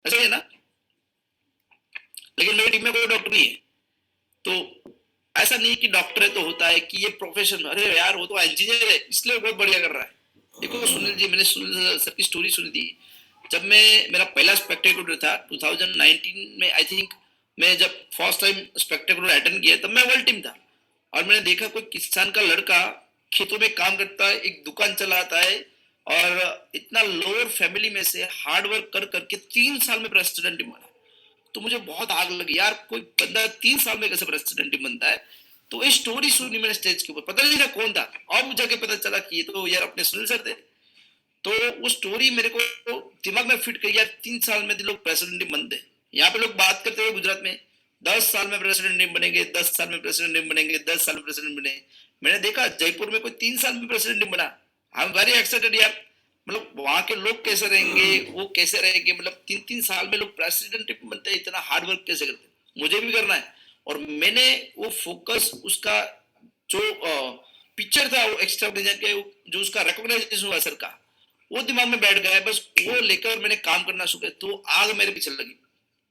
ऐसा ही है ना? लेकिन मेरी टीम में कोई डॉक्टर नहीं है, तो ऐसा नहीं कि डॉक्टर है तो होता है कि ये प्रोफेशन, अरे यार वो तो इंजीनियर है इसलिए बहुत बढ़िया कर रहा है। देखो सुनील जी, मैंने सुनील सर की स्टोरी सुनी थी। जब मैं, मेरा पहला स्पेक्टेकुलर था 2019 में आई थिंक, मैं जब फर्स्ट टाइम स्पेक्टेकुलर अटेंड किया तब मैं वर्ल्ड टीम था, और मैंने देखा कोई किसान का लड़का खेतों में काम करता है, एक दुकान चलाता है, और इतना लोअर फैमिली में से हार्ड वर्क कर करके 3 साल में प्रेसिडेंट टीम बना। तो मुझे बहुत आग लगी यार, कोई बंदा 3 साल में कैसे प्रेसिडेंट टीम बनता है। तो ये स्टोरी सुनी मैंने स्टेज के ऊपर, पता नहीं था कौन था, और मुझे जाके पता चला कि ये तो यार अपने सुनील सर थे। तो वो स्टोरी मेरे को दिमाग में फिट गई यार, 3 साल में लोग प्रेसिडेंट बनते। यहाँ पे लोग बात करते हुए गुजरात में 10 साल में प्रेसिडेंट बनेंगे, 10 साल में प्रेसिडेंट बनेंगे, 10 साल में प्रेसिडेंट बने। मैंने देखा जयपुर में कोई 3 साल में प्रेसिडेंट बना। आई एम वेरी एक्साइटेड यार, मतलब वहां के लोग कैसे रहेंगे, वो कैसे रहेंगे, मतलब 3-3 साल में लोग प्रेसिडेंट बनते हैं, इतना हार्ड वर्क कैसे करते हैं, मुझे भी करना है। और मैंने वो फोकस, उसका जो पिक्चर था वो एक्स्ट्रा के, जो उसका रिकॉग्नाइजेशन हुआ सर का, वो दिमाग में बैठ गया है, बस वो लेकर मैंने काम करना शुरू किया, तो आग मेरे पीछे लगी।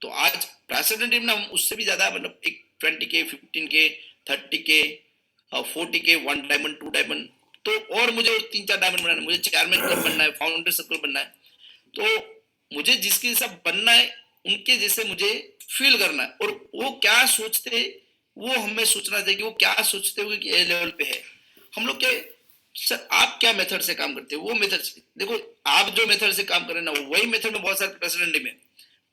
तो आज प्रेसिडेंट टीम ना उससे भी ज्यादा, मतलब एक 20K, 15K, 30K, 40K, 1 diamond, 2 diamond, तो और मुझे 3-4 डायमंड बनाना है, मुझे चेयरमैन क्लब बनना है, फाउंडर सर्कल बनना है। तो मुझे जिसके हिसाब बनना है उनके जैसे मुझे फील करना है, और वो क्या सोचते वो हमें सोचना चाहिए कि वो क्या सोचते हुए कि ए लेवल पे है। हम लोग क्या, सर आप क्या मेथड से काम करते हो, वो मेथड से देखो। आप जो मेथड से काम कर रहे हैं ना, वही मेथड में बहुत सारे प्रेसिडेंट में,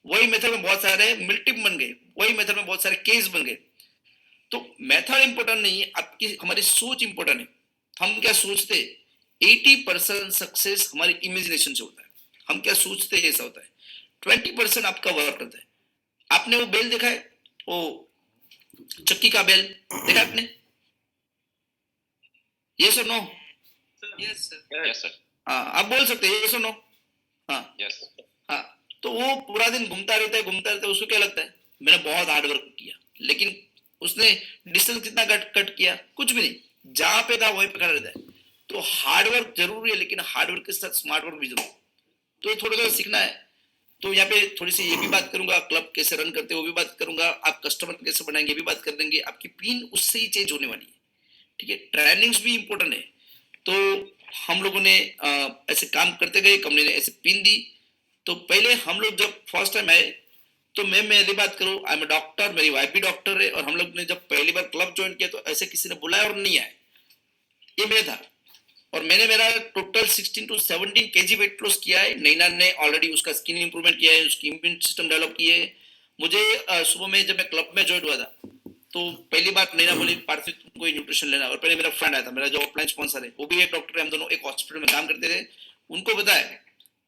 वही मेथड में बहुत सारे मिल्टिप बन गए, वही मेथड में बहुत सारे केस बन गए। तो मेथड इंपॉर्टेंट नहीं है, आपकी हमारी सोच इंपॉर्टेंट है। हम क्या सोचते, 80% सक्सेस हमारी इमेजिनेशन से होता है, हम क्या सोचते हैं ऐसा होता है। 20% आपका वर्क करता है। आपने वो बेल देखा है, वो चक्की का बेल देखा आपने? ये sir no? Yes sir, yes sir. हाँ आप बोल सकते हैं ये सर नो? हाँ यस। हाँ। तो वो पूरा दिन घूमता रहता है, घूमता रहता है, उसको क्या लगता है मैंने बहुत हार्ड वर्क किया, लेकिन उसने डिस्टेंस कितना कट कट किया, कुछ भी नहीं, जहां पे था वहीं पे खड़ा रहता है। तो हार्ड वर्क जरूरी है, लेकिन हार्ड वर्क के साथ स्मार्ट वर्क भी जरूरी है। तो थोड़ा सा सीखना है। तो यहाँ पे थोड़ी सी ये भी बात करूंगा, क्लब कैसे रन करते हैं वो भी बात करूंगा, आप कस्टमर कैसे बनाएंगे ये भी बात कर देंगे, आपकी पिन उससे ही चेंज होने वाली है। ठीक है, ट्रेनिंग्स भी इंपॉर्टेंट है। तो हम लोगों ने ऐसे काम करते गए, कंपनी ने ऐसे पिन दी। तो पहले हम लोग जब फर्स्ट टाइम आए, तो मैं मेरी बात करूं, आई एम डॉक्टर, मेरी वाइफ भी डॉक्टर है, और हम लोग ने जब पहली बार क्लब ज्वाइन किया तो ऐसे किसी ने बुलाया और नहीं आए, ये मैं था। और मैंने मेरा total 16 to 17 kg weight loss किया है। नैना ने ऑलरेडी उसका स्किन इंप्रूवमेंट किया है, उसकी इम्यून सिस्टम डेवलप की है। मुझे सुबह में जब मैं क्लब में ज्वाइन हुआ था, तो पहली बार नैना बोली पार्थिव तुमको न्यूट्रिशन लेना, और पहले मेरा फ्रेंड आया था, मेरा जो ऑफलाइन स्पॉन्सर है वो भी एक डॉक्टर है, हम दोनों एक हॉस्पिटल में काम करते थे। उनको बताया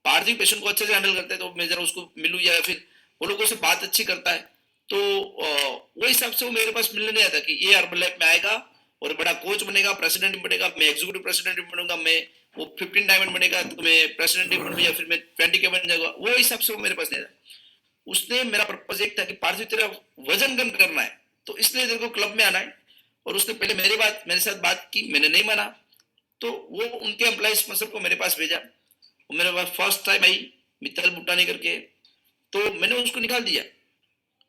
पार्थिव पेशेंट को अच्छे से हैंडल करता है, तो मैं जरा उसको मिलूँ, या फिर वो लोगों से बात अच्छी करता है। तो वो हिसाब से वो मेरे पास मिलने नहीं आता कि ये हर्बल लाइफ में आएगा और बड़ा कोच बनेगा, प्रेसिडेंट बनेगा, मैं एग्जीक्यूटिव प्रेसिडेंट बनूंगा, मैं वो 15 डायमंड बनेगा तो मैं प्रेसिडेंट बनूंगा, या फिर मैं 20K बन जाऊंगा। वो हिसाब से वो मेरे पास नहीं था। उसने, मेरा पर्पज एक था कि पार्थिव तेरा वजन कम करना है, तो इसलिए तेरे को क्लब में आना है। और उसने पहले मेरे साथ बात की, मैंने नहीं माना, तो वो उनके एम्प्लॉय स्पॉन्सर को मेरे पास भेजा। वो मेरे पास फर्स्ट टाइम आई मित्तल बुट्टानी करके, तो मैंने उसको निकाल दिया।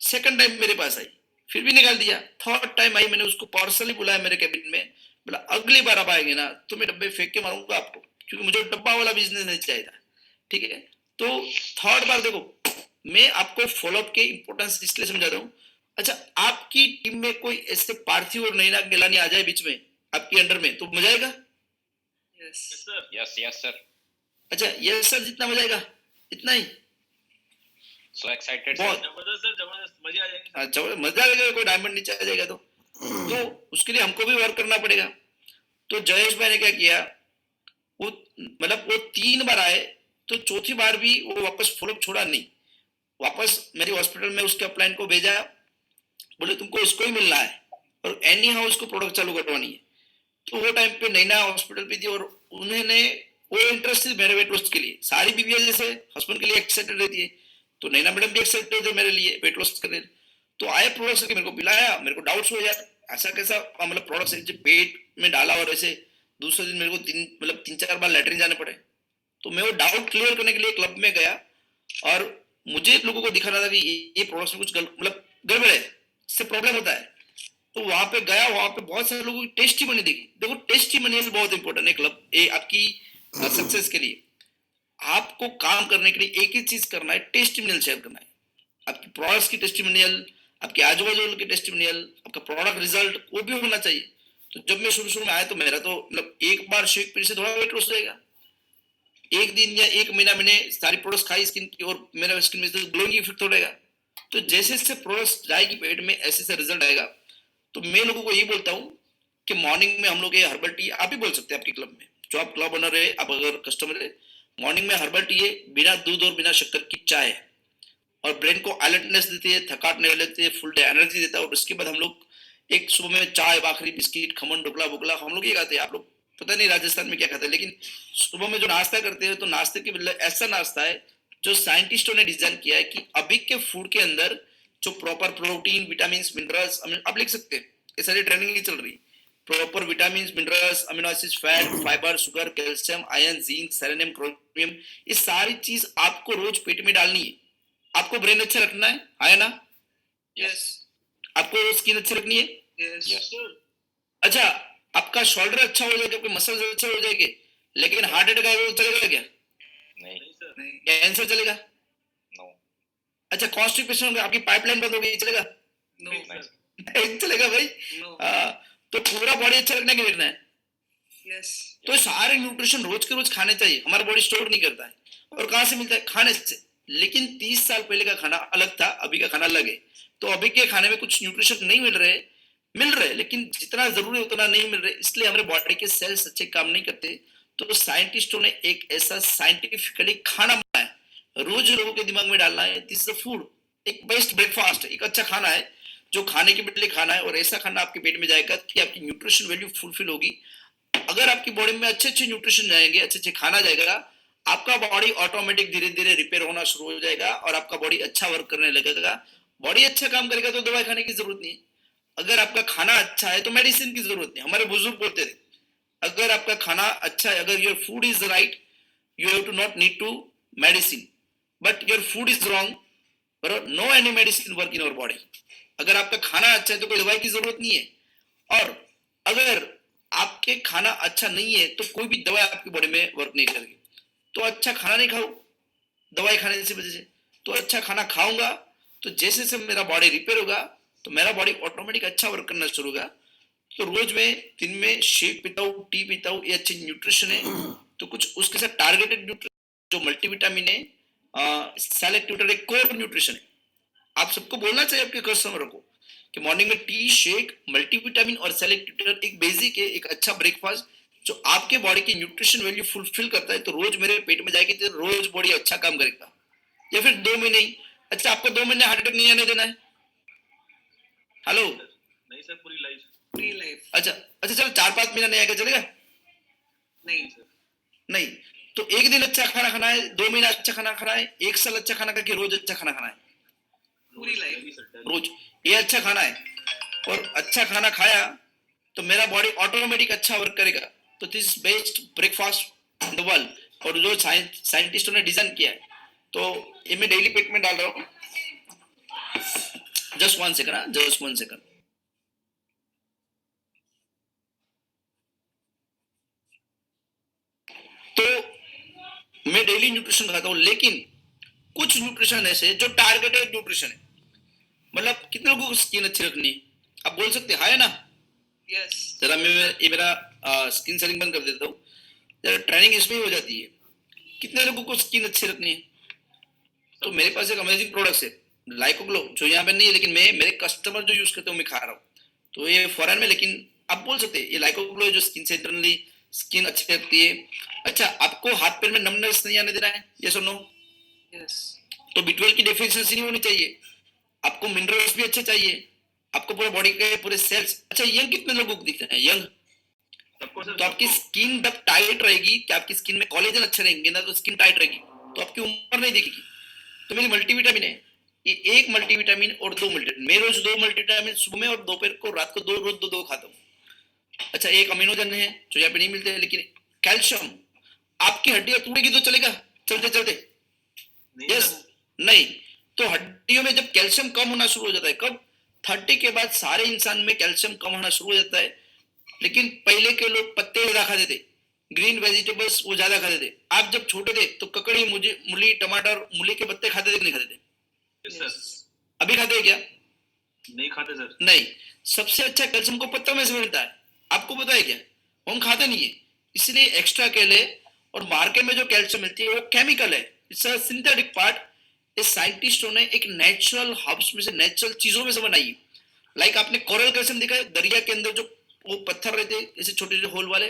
सेकंड टाइम मेरे पास आई, फिर भी निकाल दिया। थर्ड टाइम आई, मैंने उसको पर्सनली बुलाया मेरे कैबिन में, बोला अगली बार आप आएंगे ना तो मैं डब्बे फेंक के मारूंगा आपको, क्योंकि मुझे डब्बा वाला बिजनेस नहीं चाहिए था। ठीक है, तो थर्ड बार देखो, मैं आपको फॉलोअप के इंपोर्टेंस इसलिए समझा रहा हूँ। अच्छा, आपकी टीम में कोई ऐसे पार्थिव और नैना गिलानी आ जाए बीच में आपकी अंडर में, तो मजा आएगा? Yes sir, yes yes sir. अच्छा यस सर, जितना मजा आएगा इतना ही। सो एक्साइटेड, बहुत जबरदस्त सर, जबरदस्त, मजा आ जाएगा। अच्छा, मजा आ जाएगा, कोई डायमंड नीचे आ जाएगा तो उसके लिए हमको भी वर्क करना पड़ेगा। तो जयेश भाई ने क्या किया, वो मतलब वो 3 बार आए, तो चौथी बार भी वो वापस फॉलोअप छोड़ा नहीं, वापस मेरी हॉस्पिटल में उसके अपलाइन को भेजा, बोले तुमको इसको ही मिलना है और एनी हाउ इसको प्रोडक्ट चालू करवानी है। तो वो टाइम पे नैना हॉस्पिटल पे थी, और उन्होंने वो इंटरेस्ट थी मेरे वेट लॉस के लिए। सारी बीवियां जैसे हस्बैंड के लिए एक्साइटेड रहती है, तो नैना मैडम भी एक्साइटेड थे मेरे लिए वेट लॉस करने। तो आए प्रोडक्ट्स के, मेरे को पिलाया, मेरे को डाउट्स हुए यार ऐसा कैसा, मतलब प्रोडक्ट्स पेट में डाला और ऐसे दूसरे दिन मेरे को 3-4 बार लैट्रिन जाने पड़े। तो मैं वो डाउट क्लियर करने के लिए क्लब में गया, और मुझे लोगों को दिखा रहा था कि ये प्रोडक्ट्स में कुछ मतलब गड़बड़ है, इससे प्रॉब्लम होता है। तो वहां पे गया, वहां पे बहुत सारे लोगों की टेस्टिमनी देखी। देखो टेस्टिमनियल बहुत इंपॉर्टेंट है क्लब ये आपकी सक्सेस के लिए। आपको काम करने के लिए एक ही चीज करना है, टेस्टिमनियल शेयर करना है। आपकी प्रोडक्ट्स की टेस्टिमनियल, आपके आजू बाजू के टेस्टिमनियल, आपका प्रोडक्ट रिजल्ट वो भी होना चाहिए। तो जब मैं शुरू में आया तो मेरा तो मतलब एक बार शेक पीने से थोड़ा वेट लॉस हो जाएगा। एक दिन या एक महीना मैंने सारी प्रोडक्ट्स खाई स्किन की और मेरा स्किन में ग्लोइंग इफेक्ट हो जाएगा। तो जैसे जैसे प्रोडक्ट्स जाएगी पेट में ऐसे से रिजल्ट आएगा। तो मैं लोगों को ये बोलता हूँ कि मॉर्निंग में हम लोग ये हर्बल टी, आप भी बोल सकते हैं आपके क्लब में, जो आप क्लब ओनर है, आप अगर कस्टमर है, मॉर्निंग में हर्बल टी है, बिना दूध और बिना शक्कर की चाय है, और ब्रेन को अलर्टनेस देती है, थकाट नहीं लेती है, फुल डे एनर्जी देता है। और उसके बाद हम लोग एक सुबह में चाय, बाखरी, बिस्किट, खमन, ढोकला बुकला हम लोग ये खाते हैं। आप लोग पता नहीं राजस्थान में क्या खाते हैं, लेकिन सुबह में जो नाश्ता करते हैं तो नाश्ते के मतलब ऐसा नाश्ता है जो साइंटिस्टों ने डिजाइन किया है कि अभी के फूड के अंदर जो प्रॉपर प्रोटीन, विटामिन, मिनरल्स, आप लिख सकते हैं, ये सारी ट्रेनिंग नहीं चल रही। Proper vitamin, minerals, amino acids, fat, fibre, sugar, calcium, iron, zinc, selenium, chromium, ये सारी चीज आपको रोज पेट में डालनी है। आपको ब्रेन अच्छा रखना है ना? यस। आपको स्किन अच्छी रखनी है? यस। अच्छा, आपका शोल्डर अच्छा हो जाएगा, आपके मसल्स अच्छे हो जाएंगे, लेकिन हार्ट अटैक आएगा तो चलेगा क्या? नहीं सर। कैंसर चलेगा? नो। अच्छा, कॉन्स्टिपेशन होगा, आपकी पाइपलाइन बंद हो गई, चलेगा? नहीं चलेगा भाई। तो पूरा बॉडी अच्छा रखने के लिए है। यस। तो सारे न्यूट्रिशन रोज के रोज खाने चाहिए। हमारा बॉडी स्टोर नहीं करता है। और कहाँ से मिलता है? खाने से। लेकिन 30 साल पहले का खाना अलग था, अभी का खाना अलग है। तो अभी के खाने में कुछ न्यूट्रिशन नहीं मिल रहे, लेकिन जितना जरूरी उतना नहीं मिल रहे, इसलिए हमारे बॉडी के सेल्स अच्छे काम नहीं करते। तो साइंटिस्टों ने एक ऐसा साइंटिफिकली खाना बनाया, रोज लोगों के दिमाग में डालना है, दिस इज फूड, एक बेस्ट ब्रेकफास्ट, एक अच्छा खाना है जो खाने के लिए खाना है। और ऐसा खाना आपके पेट में जाएगा कि आपकी न्यूट्रिशन वैल्यू फुलफिल होगी। अगर आपकी बॉडी में अच्छे अच्छे न्यूट्रिशन जाएंगे, अच्छे अच्छे खाना जाएगा, आपका बॉडी ऑटोमेटिक धीरे धीरे रिपेयर होना शुरू हो जाएगा और आपका बॉडी अच्छा वर्क करने लगेगा। बॉडी अच्छा काम करेगा तो दवाई खाने की जरूरत नहीं है। अगर आपका खाना अच्छा है तो मेडिसिन की जरूरत नहीं। हमारे बुजुर्ग बोलते थे, अगर आपका खाना अच्छा है, अगर your food is right, you have to not need to medicine, but your food is wrong, no any medicine work in our body. अगर आपका खाना अच्छा है तो कोई दवाई की जरूरत नहीं है। और अगर आपके खाना अच्छा नहीं है तो कोई भी दवाई आपकी बॉडी में वर्क नहीं करेगी। तो अच्छा खाना नहीं खाओ दवाई खाने से वजह से, तो अच्छा खाना खाऊंगा तो जैसे से मेरा बॉडी रिपेयर होगा तो मेरा बॉडी ऑटोमेटिक अच्छा वर्क करना शुरू होगा। तो रोज में दिन में शेक पीता हूँ, टी पीता हूँ, ये अच्छी न्यूट्रिशन है। तो कुछ उसके साथ टारगेटेड न्यूट्रिशन जो मल्टीविटामिन है, सेलेक्ट न्यूट्रिशन, कोर न्यूट्रिशन है। आप सबको बोलना चाहिए आपके कस्टमर को कि मॉर्निंग में टी, शेक, मल्टीविटामिन और सेलेक्ट न्यूट्रिशन एक बेसिक है, एक अच्छा ब्रेकफास्ट जो आपके बॉडी की न्यूट्रिशन वैल्यू फुलफिल करता है। तो रोज मेरे पेट में जाएगी तो रोज बॉडी अच्छा काम करेगा। या फिर 2 महीने ही, अच्छा आपको 2 महीने हार्ट अटैक नहीं आने देना है? हेलो? नहीं सर, पूरी लाइफ। अच्छा चलो 4-5 महीना नहीं आएगा, चलेगा? नहीं सर। नहीं। तो एक दिन अच्छा खाना खाना है, 2 महीना अच्छा खाना खाना है, 1 साल अच्छा खाना खा के रोज अच्छा खाना खाना है, पूरी लाइफ रोज ये अच्छा खाना है। और अच्छा खाना खाया तो मेरा बॉडी ऑटोमेटिक अच्छा वर्क करेगा। तो this best breakfast in the world, और जो साइंटिस्टों ने डिजाइन किया है, तो ये मैं डेली पेट में डाल रहा हूँ। Just 1 second, just 1 second. तो मैं डेली न्यूट्रिशन खाता हूँ, लेकिन कुछ न्यूट्रिशन ऐसे जो टारगेटेड न्यूट्रिशन है। मतलब कितने लोगों को स्किन अच्छी रखनी है, आप बोल सकते हैं, हाँ है ना? यस। जरा मैं ये मेरा स्किन सेलिंग बंद कर देता हूँ, जरा ट्रेनिंग इसमें ही हो जाती है। कितने लोगों को स्किन अच्छी रखनी है? तो मेरे पास एक अमेजिंग प्रोडक्ट है लाइकोग्लो, जो यहाँ पे नहीं है, लेकिन मैं मेरे कस्टमर जो यूज करते हैं मैं खा रहा हूँ। तो ये फॉरेन में, लेकिन आप बोल सकते हैं ये लाइकोग्लो जो स्किन से इंटरनली स्किन अच्छी रखती है। अच्छा, आपको हाथ पैर में नमनेस नहीं आने देना है, ये सुनो। यस। तो B12 की डेफिशिएंसी नहीं होनी चाहिए, आपको मिनरल्स भी अच्छे चाहिए, आपको पूरे बॉडी के पूरे सेल्स। अच्छा, यंग कितने लोगों को दिखते हैं? यंग। तो आपकी स्किन जब टाइट रहेगी कि आपकी स्किन में कोलेजन अच्छे रहेंगे ना, तो स्किन टाइट रहेगी तो आपकी उम्र नहीं दिखेगी। तो मेरी मल्टीविटामिन है, ये एक मल्टीविटामिन और 2 मल्टीविटामिन, मैं रोज 2 मल्टीविटामिन सुबह में और दोपहर को, रात को रोज दो खाता हूँ। अच्छा, एक अमीनोजन है जो यहाँ पे नहीं मिलते, लेकिन कैल्शियम, आपकी हड्डियां टूटेगी तो चलेगा चलते चलते? यस, नहीं, तो हड्डियों में जब कैल्शियम कम होना शुरू हो जाता है, कब? 30 के बाद सारे इंसान में कैल्शियम कम होना शुरू हो जाता है। लेकिन पहले के लोग पत्ते ज्यादा खाते थे, ग्रीन वेजिटेबल्स वो ज्यादा खाते थे। आप जब छोटे थे तो ककड़ी, मुझे मूली, टमाटर, मूली के पत्ते खाते थे कि नहीं खाते थे? Yes sir. अभी खाते हैं क्या? नहीं खाते सर। नहीं। सबसे अच्छा कैल्शियम को पत्तों में से मिलता है, आपको पता है क्या? हम खाते नहीं है, इसलिए एक्स्ट्रा केले। और मार्केट में जो कैल्शियम मिलती है वो केमिकल है, इट्स अ सिंथेटिक पार्ट। इस साइंटिस्टों ने एक नेचुरल हर्ब्स में से, नेचुरल चीजों में से बनाई है। लाइक आपने कोरल कैल्शियम देखा है दरिया के अंदर, जो वो पत्थर रहते हैं ऐसे छोटे छोटे होल वाले,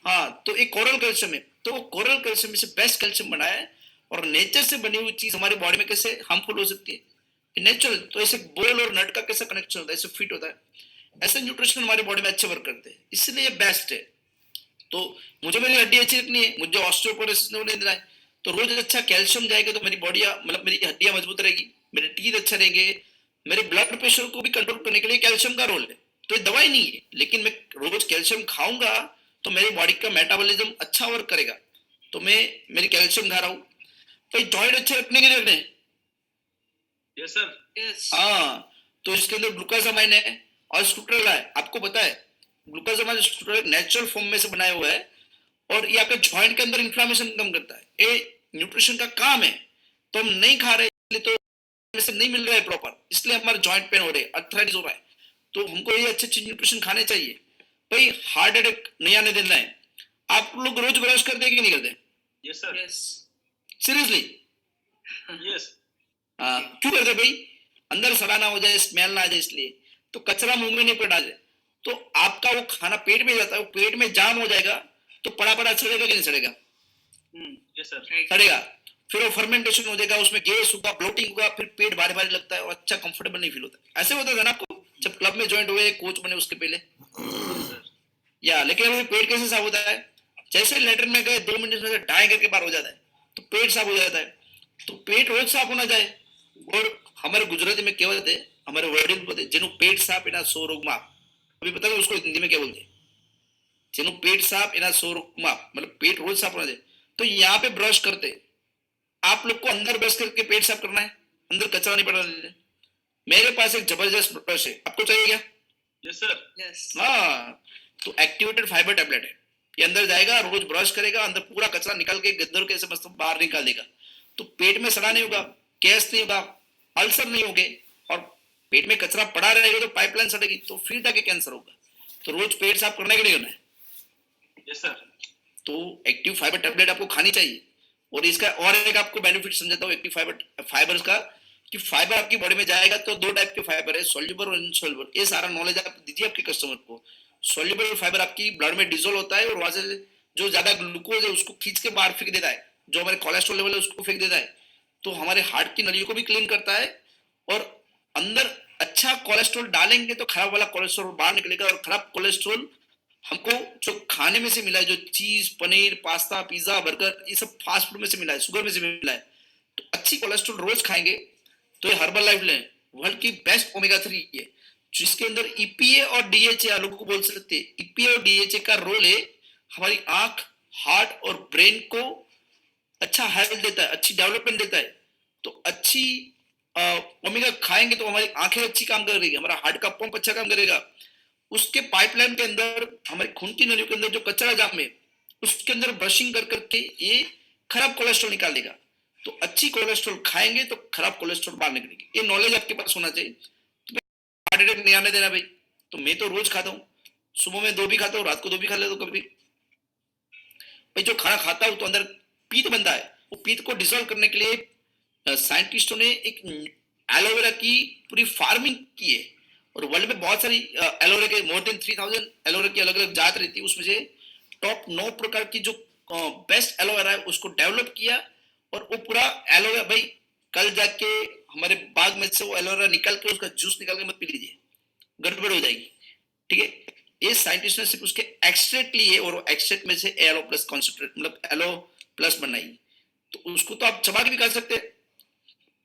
हाँ, तो एक कोरल कैल्शियम है। तो वो कोरल कैल्शियम में से बेस्ट कैल्शियम बनाया है। और नेचर से बनी हुई चीज हमारी बॉडी में कैसे हार्मफुल हो सकती है? नेचुरल। तो ऐसे बोल और नट का कैसा कनेक्शन होता है, ऐसे फिट होता है, ऐसे न्यूट्रिशन हमारी बॉडी में अच्छे वर्क करते हैं, इसलिए ये बेस्ट है। तो मुझे मेरी हड्डी अच्छी रखनी है, मुझे ऑस्टियोपोरोसिस नहीं देना है, तो रोज अच्छा कैल्शियम जाएगा तो मेरी बॉडी, मतलब मेरी हड्डियां मजबूत रहेगी, मेरे टीथ अच्छे रहेंगे। मेरे ब्लड प्रेशर को भी कंट्रोल करने के लिए कैल्शियम का रोल है। तो ये दवाई नहीं है, लेकिन मैं रोज कैल्शियम खाऊंगा तो मेरी बॉडी का मेटाबॉलिज्म अच्छा वर्क करेगा। तो मैं मेरी कैल्शियम खा रहा हूँ। भाई जॉइंट अच्छे रखने के लिए रखने, यस सर। Yes. हाँ, तो इसके अंदर ग्लूकोसामाइन है और स्टूट्रल है। आपको पता है ग्लूकोसामाइन स्टूट्रल नेचुरल फॉर्म में से बनाया हुआ है, और ये आपके जॉइंट के अंदर इन्फ्लामेशन कम करता है। ये न्यूट्रिशन का काम है, तो हम नहीं खा रहे इसलिए, तो में से नहीं मिल रहा है प्रॉपर, इसलिए हमारे जॉइंट पेन हो रहे हैं, अर्थराइटिस हो रहा है। तो हमको ये अच्छे अच्छे न्यूट्रिशन खाने चाहिए। भाई हार्ट अटैक नहीं आने देना है। आप लोग रोज ब्रश करते हैं कि नहीं करते? Yes sir. Yes. Seriously? Yes. क्यों करते भाई? अंदर सड़ा ना हो जाए, स्मेल ना आ जाए, इसलिए। तो कचरा मुंह में नहीं पड़ा जाए, तो आपका वो खाना पेट में जाता है, वो पेट में जाम हो जाएगा, तो पड़ा पड़ा सड़ेगा कि नहीं सड़ेगा? Yes sir. Right. सड़ेगा। फिर वो फर्मेंटेशन हो जाएगा, उसमें गैस होगा, ब्लोटिंग होगा, फिर पेट भारी भारी लगता है और अच्छा कंफर्टेबल नहीं फील होता। ऐसे होता था ना आपको जब क्लब में ज्वाइंट हुए, कोच बने उसके पहले? या लेकिन अभी पेट कैसे साफ होता है? जैसे लेटरिन में गए 2 मिनट में डाई करके बाहर हो जाता है, तो पेट साफ हो जाता है। तो पेट रोज साफ होना चाहिए। और हमारे गुजराती में कहेवत है, हमारे वडील बोलते जेनु पेट साफ एना 100 रोग माफ। अभी पता है उसको हिंदी में क्या बोलते हैं? जेनु पेट साफ एना 100 रोग माफ, मतलब पेट रोज साफ होना चाहिए। तो यहाँ पे ब्रश करते, आप लोग को अंदर ब्रश करके पेट साफ करना है, अंदर कचरा नहीं पड़ना देना है। मेरे पास एक जबरदस्त ब्रश है, आपको चाहिए क्या? Yes sir. Yes. हाँ, तो एक्टिवेटेड फाइबर टेबलेट है, ये अंदर जाएगा, रोज ब्रश करेगा, अंदर पूरा कचरा निकाल के गंदर के से मस्त बाहर निकाल देगा। तो पेट में सड़ा नहीं होगा, गैस नहीं होगा, अल्सर नहीं होंगे। और पेट में कचरा पड़ा रहेगा तो पाइपलाइन सड़ेगी, तो फिर जाके कैंसर होगा। तो रोज पेट साफ करना के नहीं करना है? Yes sir. तो एक्टिव फाइबर टेबलेट आपको खानी चाहिए। और इसका और एक आपको बेनिफिट समझाता हूँ एक्टिव फाइबर्स का, कि फाइबर आपकी बॉडी में जाएगा तो 2 टाइप के फाइबर है, सोल्यूबल और इनसोल्यूबल। ये सारा नॉलेज आप दीजिए आपके कस्टमर को। सोल्यूबल फाइबर आपकी ब्लड में डिजोल्व होता है और वहां से जो ज्यादा ग्लूकोज है उसको खींच के बाहर फेंक देता है, जो हमारे कोलेस्ट्रॉल लेवल है उसको फेंक देता है। तो हमारे हार्ट की नलियों को भी क्लीन करता है। और अंदर अच्छा कोलेस्ट्रॉल डालेंगे तो खराब वाला कोलेस्ट्रॉल बाहर निकलेगा, और खराब कोलेस्ट्रॉल हमको जो खाने में से मिला है, जो चीज, पनीर, पास्ता, पिज्जा, बर्गर, ये सब फास्ट फूड में से मिला है, शुगर में से मिला है। तो अच्छी कोलेस्ट्रॉल रोज खाएंगे। तो ये हर्बल लाइफ लें, वर्ल्ड की बेस्ट ओमेगा 3 है, जिसके अंदर ईपीए और डीएचए, लोगों को बोल सकते हैं ईपीए और डीएचए का रोल है हमारी आंख, हार्ट और ब्रेन को अच्छा हेल्थ देता है, अच्छी डेवलपमेंट देता है। तो अच्छी ओमेगा खाएंगे तो हमारी आंखें अच्छी काम करेगी, हमारा हार्ट का पंप अच्छा काम करेगा। उसके पाइपलाइन के अंदर, हमारे खून की नलियों के अंदर जो कचरा जाम है, उसके अंदर ब्रशिंग कर करके ये खराब कोलेस्ट्रॉल निकाल देगा। तो अच्छी कोलेस्ट्रॉल खाएंगे तो खराब कोलेस्ट्रॉल बाहर निकलेगी। ये नॉलेज आपके पास होना चाहिए। तो हार्ट अटैक नहीं आने देना भाई। तो मैं तो रोज खाता हूँ, सुबह में 2 भी खाता हूँ, रात को 2 भी खा लेता हूँ कभी। भाई जो खाना खाता हूँ तो अंदर पीत बनता है, वो पीत को डिसॉल्व करने के लिए साइंटिस्टों ने एक एलोवेरा की पूरी फार्मिंग की है। और वर्ल्ड में बहुत सारी एलोवेरा के मोर देन 3000 एलोवेरा की अलग अलग जात रहती है, उसमें से टॉप 9 प्रकार की जो बेस्ट एलोवेरा है उसको डेवलप किया। और वो पूरा एलोवेरा, भाई कल जाके हमारे बाग में से वो एलोवेरा निकाल के उसका जूस निकाल के मत पी लीजिए, गड़बड़ हो जाएगी, ठीक है? ये साइंटिस्ट ने सिर्फ उसके एक्सट्रैक्ट लिए और एक्सट्रैक्ट में से एलो प्लस कॉन्सेंट्रेट, मतलब एलो प्लस बनाई। तो उसको तो आप चबा के भी खा सकते हैं,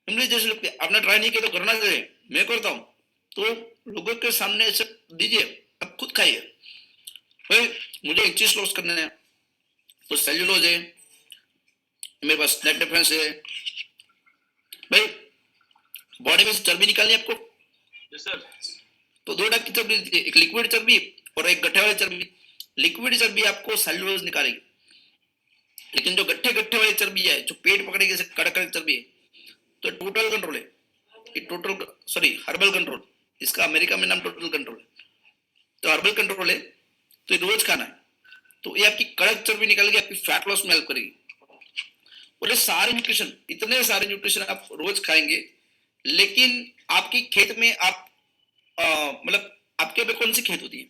इमली जैसे लगते हैं। आपने ट्राई नहीं किया तो करना चाहिए, मैं करता हूँ। तो लोगों के सामने ऐसे दीजिए, अब खुद खाइए। भाई मुझे एक चीज लॉस करना है, तो सेल्यूलोज है मेरे पास, नेट डिफरेंस है, भाई बॉडी में से चर्बी निकालनी है आपको, Yes, sir. तो दो टाइप की चर्बी होती है, एक लिक्विड चर्बी और एक गट्ठे वाली चर्बी। लिक्विड चर्बी आपको सेलुलोज निकालेगी, लेकिन जो गट्ठे गट्ठे वाली चर्बी है, जो पेट पकड़ेगी, जैसे कड़क कड़क चर्बी है, तो टोटल कंट्रोल है, ये टोटल सॉरी हर्बल कंट्रोल, इसका अमेरिका में नाम टोटल कंट्रोल है। तो हर्बल कंट्रोल है, तो ये रोज खाना है, तो ये आपकी कड़क चर्बी निकालेगी, आपकी फैट लॉस में हेल्प करेगी। और ये सारे न्यूट्रिशन, इतने सारे न्यूट्रिशन आप रोज खाएंगे, लेकिन आपकी खेत में आप मतलब आपके पे कौन सी खेत होती है,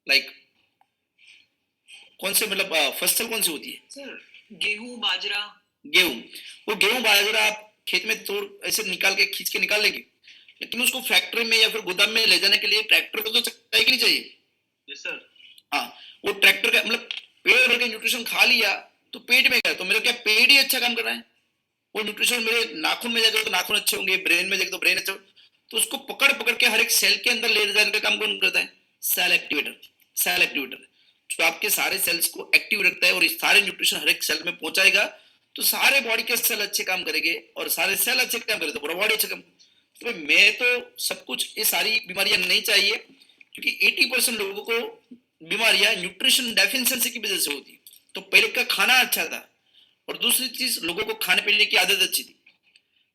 लाइक कौन से मतलब फसल कौन सी होती है? सर गेहूं बाजरा। गेहूं। वो गेहूं बाजरा आप खेत में तोड़ ऐसे निकाल के खींच के निकाल लेंगे, लेकिन उसको फैक्ट्री में या फिर गोदाम में ले जाने के लिए ट्रैक्टर को तो चाहिए कि नहीं चाहिए? Yes, sir. हाँ, वो ट्रैक्टर का मतलब पेट भर के न्यूट्रिशन खा लिया तो पेट में गया, तो मेरा क्या पेट ही अच्छा काम कर रहा है, वो न्यूट्रिशन मेरे नाखून में जाएगा तो नाखून अच्छे होंगे, ब्रेन में जाएगा तो ब्रेन अच्छा होगा, तो उसको पकड़ पकड़ के हर एक सेल के अंदर ले जाने का काम कौन करता है? Cell activator. सेल एक्टिवेटर जो आपके सारे सेल्स को एक्टिव रखता है और इस सारे न्यूट्रिशन हर एक सेल में पहुंचाएगा, तो सारे बॉडी के सेल अच्छे काम करेंगे और सारे सेल अच्छे काम करेंगे तो पूरा बॉडी अच्छा काम। तो मैं तो सब कुछ, ये सारी बीमारियां नहीं चाहिए, क्योंकि 80% लोगों को बीमारियां न्यूट्रिशन डेफिशिएंसी की वजह से होती है। तो पहले का खाना अच्छा था, और दूसरी चीज लोगों को खाने पीने की आदत अच्छी थी।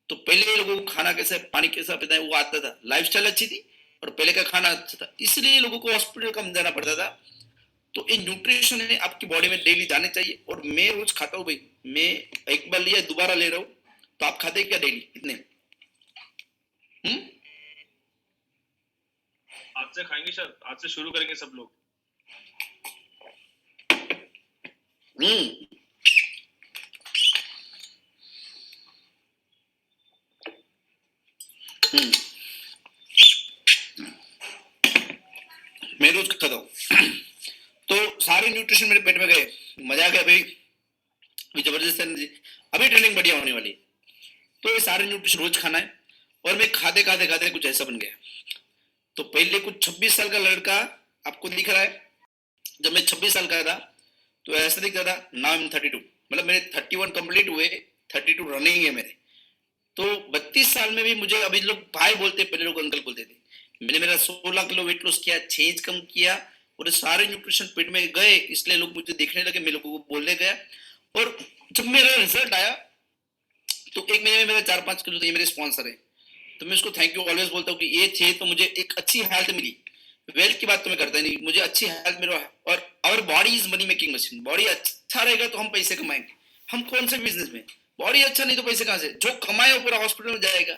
तो पहले लोगों को खाना कैसा, पानी कैसा पीता है वो आता था, लाइफस्टाइल अच्छी थी और पहले का खाना अच्छा था, इसलिए लोगों को हॉस्पिटल कम जाना पड़ता था। तो ये न्यूट्रिशन है आपकी बॉडी में डेली जाने चाहिए, और मैं रोज खाता हूँ भाई, मैं एक बार लिया दोबारा ले रहा हूँ। तो आप खाते क्या डेली कितने? आज से खाएंगे सर, आज से शुरू करेंगे सब लोग। मैं रोज खाता हूँ तो सारे न्यूट्रिशन मेरे पेट में गए, मजा आ गया भाई, जबरदस्त एनर्जी, अभी ट्रेनिंग बढ़िया होने वाली। तो ये सारे न्यूट्रिशन रोज खाना है, और मैं खाते खाते खाते कुछ ऐसा बन गया। तो पहले कुछ 26 साल का लड़का आपको दिख रहा है, जब मैं 26 साल का था तो ऐसा दिखता था। नाउ आई एम 32, मतलब मेरे 31 कंप्लीट हुए, 32 रनिंग है मेरे। तो 32 साल में भी मुझे अभी लोग भाई बोलते, पहले लोग अंकल बोलते थे। मैंने मेरा 16 किलो वेट लॉस किया, 6 इंच कम किया, और सारे न्यूट्रिशन पेट में गए, इसलिए लोग मुझे देखने लगे, मैं लोगों को बोलने गया। और जब मेरा रिजल्ट आया तो एक महीने में मेरा 4-5 किलो, तो ये मेरे स्पॉन्सर है, तो मैं उसको थैंक यू ऑलवेज बोलता हूँ कि ये थे तो मुझे एक अच्छी हेल्थ मिली। वेल्थ की बात तो मैं करता नहीं, मुझे अच्छी हेल्थ मिला। और our body is money making machine, body अच्छा रहेगा तो हम पैसे कमाएंगे। हम कौन से बिजनेस में, बॉडी अच्छा नहीं तो पैसे कहाँ से? जो कमाए वो पूरा हॉस्पिटल में जाएगा।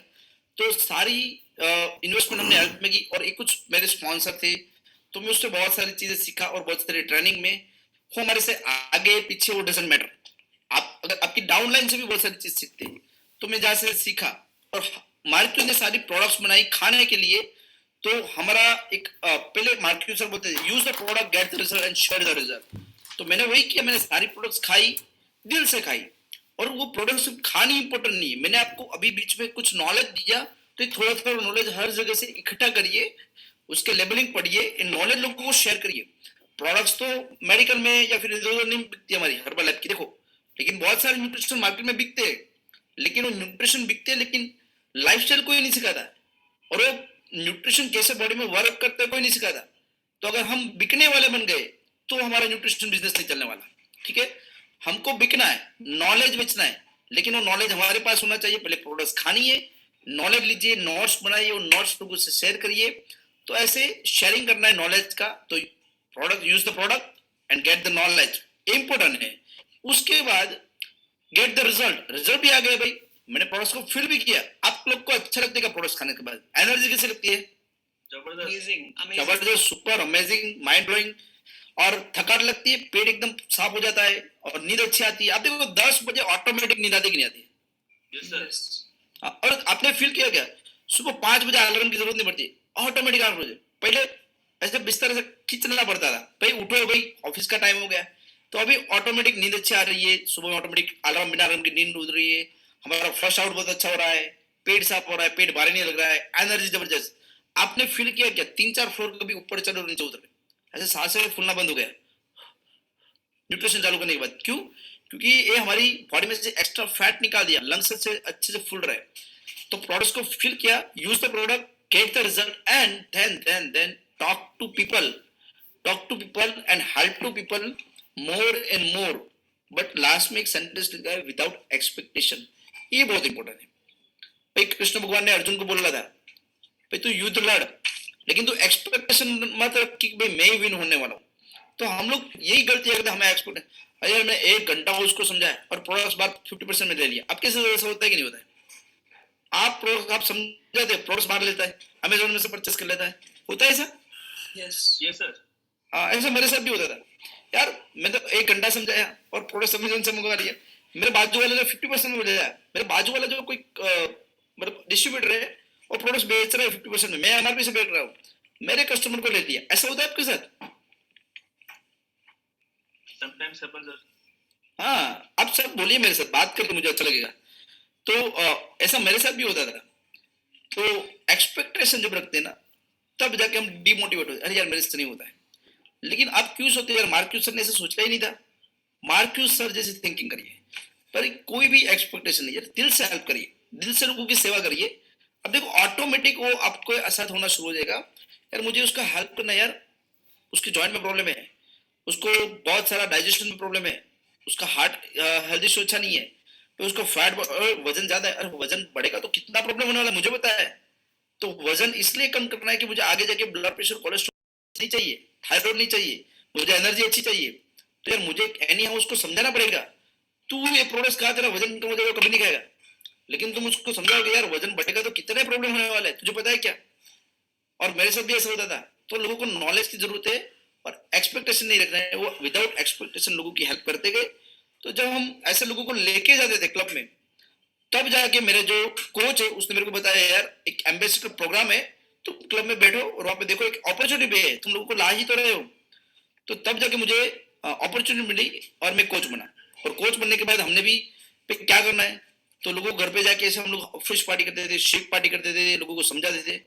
तो सारी इन्वेस्टमेंट हमने हेल्थ में की, और एक कुछ मेरे स्पॉन्सर थे, तो मैं उससे बहुत सारी चीजें सीखा, और बहुत सारी ट्रेनिंग में वो हमारे से आगे पीछे वो डजंट मैटर। आप अगर आपकी डाउनलाइन से भी बहुत सारी चीज सीखते हैं, तो मैं जहाँ से सीखा, और मार्केट ने सारी प्रोडक्ट्स बनाई खाने के लिए। तो हमारा एक पहले मार्केट सर बोलते थे use the product get the result and share the result. तो मैंने वही किया, मैंने सारी प्रोडक्ट्स खाई, दिल से खाई। और वो प्रोडक्ट्स खानी इंपॉर्टेंट नहीं है, मैंने आपको अभी बीच में कुछ नॉलेज दिया, तो थोड़ा थोड़ा नॉलेज हर जगह से इकट्ठा करिए, उसके लेबलिंग पढ़िए, इन नॉलेज लोगों को शेयर करिए। प्रोडक्ट्स तो मेडिकल में या फिर इधर उधर नहीं बिकती हमारी हर्बल ऐप की, देखो, लेकिन बहुत सारे न्यूट्रिशन मार्केट में बिकते हैं, लेकिन वो न्यूट्रिशन बिकते हैं, लेकिन लाइफस्टाइल कोई नहीं सिखाता, और वो न्यूट्रिशन कैसे बॉडी में वर्क करता है कोई नहीं सिखाता। तो अगर हम बिकने वाले बन गए तो हमारा न्यूट्रिशन बिजनेस नहीं चलने वाला। ठीक है, हमको बिकना है, नॉलेज बेचना है, लेकिन वो नॉलेज हमारे पास होना चाहिए। पहले प्रोडक्ट्स खानी है, नॉलेज लीजिए, नोट्स बनाइए और नोट्स लोगों से शेयर करिए। तो ऐसे शेयरिंग करना है नॉलेज का। तो product, use the product and get the knowledge, important है। उसके बाद गेट द रिजल्ट, रिजल्ट भी आ गया भाई, मैंने प्रोडक्ट्स को फिल भी किया। आप लोग को अच्छा लगता है क्या प्रोडक्ट्स खाने के बाद? एनर्जी कैसे लगती है? जबरदस्त। Amazing, amazing. जबरदस्त, सुपर अमेजिंग, माइंड ब्लोइंग। और थकान लगती है, पेट एकदम साफ हो जाता है, और नींद अच्छी आती है। आप देखो 10 बजे ऑटोमेटिक नींद आती कि नहीं आती? Yes, sir. Yes. और आपने फील किया क्या, सुबह 5 बजे अलार्म की जरूरत नहीं पड़ती, ऑटोमेटिक 8 बजे। पहले ऐसे बिस्तर से खींचना पड़ता था, भाई उठो भाई ऑफिस का टाइम हो गया। तो अभी ऑटोमेटिक नींद अच्छी आ रही है, सुबह में ऑटोमेटिक अलार्म, बिना अलार्म की नींद उड़ रही है, हमारा फ्लश आउट बहुत अच्छा हो रहा है, पेट साफ हो रहा है, पेट भारी नहीं लग रहा है, एनर्जी जबरदस्त। आपने फील किया क्या 3-4 फ्लोर कभी ऊपर चढ़े और नीचे उतरे, ऐसे सांसें फूलना बंद हो गया न्यूट्रिशन चालू करने के बाद? क्यों? क्योंकि ये हमारी बॉडी में से एक्स्ट्रा फैट निकाल दिया, लंग्स से अच्छे से फूल रहा है। तो प्रोडक्ट्स को फील किया, use the product, get the result and then talk to people and help to people more and more. But last में एक सेंटेंस लिखा है, विदाउट एक्सपेक्टेशन। ये बहुत इंपॉर्टेंट है भाई। कृष्ण भगवान ने अर्जुन को बोला था भाई तू युद्ध लड़, लेकिन तू एक्सपेक्टेशन मत रख कि भाई मैं विन होने वाला हूँ। तो हम लोग यही गलती करते, हमें एक्सपेक्ट, अरे मैं 1 घंटा उसको समझाया और प्रोडक्ट्स बार 50% में ले लिया। आपके साथ ऐसा होता है कि नहीं होता है? आप प्रोडक्ट आप समझाते, प्रोडक्ट्स बाहर लेता है, अमेजोन में से परचेस कर लेता है, होता है ऐसा? Yes Yes, sir. हाँ, ऐसा मेरे साथ भी होता था यार। मैं तो 1 घंटा समझाया और प्रोडक्ट अमेजोन से मंगवा लिया। मेरे बाजू वाले ने 50% में भेजा है। मेरे बाजू वाला जो कोई मतलब डिस्ट्रीब्यूटर है और प्रोडक्ट्स बेच रहा है 50% में, मैं एमआरपी से बेच रहा हूँ, मेरे कस्टमर को ले लिया। ऐसा होता है आपके साथ? Sometimes happens, sir. हाँ, आप सब बोलिए मेरे साथ, बात करके मुझे अच्छा लगेगा। तो ऐसा मेरे साथ भी होता था। तो एक्सपेक्टेशन जब रखते हैं ना, तब जाके हम डिमोटिवेट होते, अरे यार मेरे से नहीं होता है। लेकिन आप क्यों सोचते यार, मार्क्यूस सर ने ऐसे सोचा ही नहीं था। मार्क्यूस सर जैसे थिंकिंग करिए, पर कोई भी एक्सपेक्टेशन नहीं, यार दिल से हेल्प करिए, दिल से लोगों की सेवा करिए। अब देखो ऑटोमेटिक वो आपको असर होना शुरू हो जाएगा, यार मुझे उसका हेल्प करना, यार उसके जॉइंट में प्रॉब्लम है, उसको बहुत सारा डाइजेशन में प्रॉब्लम है, उसका हार्ट हेल्थ इशू अच्छा नहीं है, तो उसको फैट वजन ज्यादा है। अरे वजन बढ़ेगा तो कितना प्रॉब्लम होने वाला है मुझे पता है। तो वजन इसलिए कम करना है कि मुझे आगे जाके ब्लड प्रेशर कोलेस्ट्रॉल नहीं चाहिए, थायराइड नहीं चाहिए, मुझे एनर्जी अच्छी चाहिए। तो यार मुझे एनी हाउ उसको समझाना पड़ेगा, तू ये प्रोडक्ट्स खा, तेरा वजन कम हो जाएगा, कभी नहीं खाएगा। लेकिन तुम उसको समझाओगे यार वजन बढ़ेगा तो कितने प्रॉब्लम होने वाला है, तुझे पता है क्या? और मेरे साथ भी ऐसा होता था। तो लोगों को नॉलेज की जरूरत है और एक्सपेक्टेशन नहीं रखना है। वो विदाउट एक्सपेक्टेशन लोगों की हेल्प करते गए। तो जब हम ऐसे लोगों को लेके जाते थे क्लब में, तब जाके मेरे जो कोच है उसने मेरे को बताया यार एक एम्बेसडर प्रोग्राम है, तुम क्लब में बैठो और वहां पे देखो एक अपॉर्चुनिटी भी है, तुम लोगों को ला ही तो रहे हो। तो तब जाके मुझे अपॉर्चुनिटी मिली और मैं कोच बना। और कोच बनने के बाद हमने भी पे क्या करना है, तो लोगों को घर पे जाके ऐसे हम लोग फिश पार्टी करते थे, शेक पार्टी करते थे, लोगों को समझाते थे।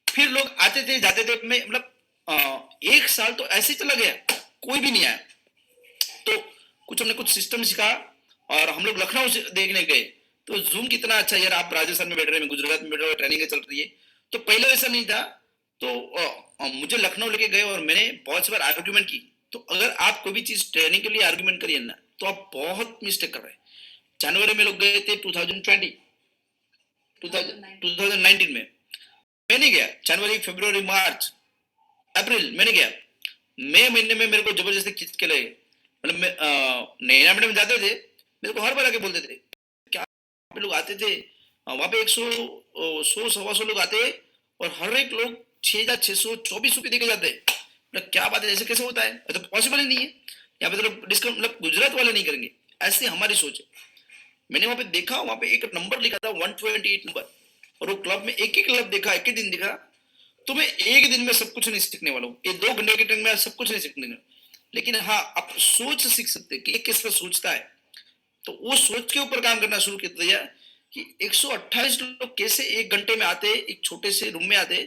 फिर लोग आते थे जाते थे, मैं मतलब 1 साल तो ऐसे ही चला गया, कोई भी नहीं आया। तो हमने कुछ सिस्टम सीखा और हम लोग लखनऊ से देखने गए। तो जूम कितना अच्छा है यार, आप राजस्थान में बैठ रहे हैं, मैं गुजरात में बैठ रहा हूँ, ट्रेनिंग चल रही है। तो पहले ऐसा नहीं था। तो मुझे लखनऊ लेके गए और मैंने बहुत सी बार आर्ग्यूमेंट की। तो अगर आप कोई भी चीज ट्रेनिंग के लिए आर्ग्यूमेंट करिए ना, तो आप बहुत मिस्टेक कर रहे हैं। जनवरी में लोग गए थे 2020 2019 में, मैं नहीं गया। जनवरी फरवरी मार्च अप्रैल मैंने गया। मई महीने में मेरे को जबरदस्ती खींच के ले, मतलब मैं नैना मैडम जाते थे, मेरे को हर बार आके बोलते थे क्या पे लोग आते थे, वहां पे 100 100 125 लोग आते और हर एक लोग 6,624 रुपये देके जाते। मतलब क्या बात है, ऐसे कैसे होता है, तो पॉसिबल ही नहीं है। यहाँ पे तो लोग डिस्काउंट मतलब गुजरात वाले नहीं करेंगे, ऐसी हमारी सोच है। मैंने वहां पे देखा, वहां पे एक नंबर लिखा था 128 नंबर, और वो क्लब में एक ही क्लब देखा, एक ही दिन दिखा। तो मैं एक दिन में सब कुछ नहीं सीखने वाला हूँ, ये 2 घंटे के ट्रेनिंग में सब कुछ नहीं सीखने वाला। लेकिन हाँ, आप सोच सीख सकते हैं कि किस तरह सोचता है। तो वो सोच के ऊपर काम करना शुरू कर दिया कि 128 लोग कैसे 1 घंटे में आते, एक छोटे से रूम में आते,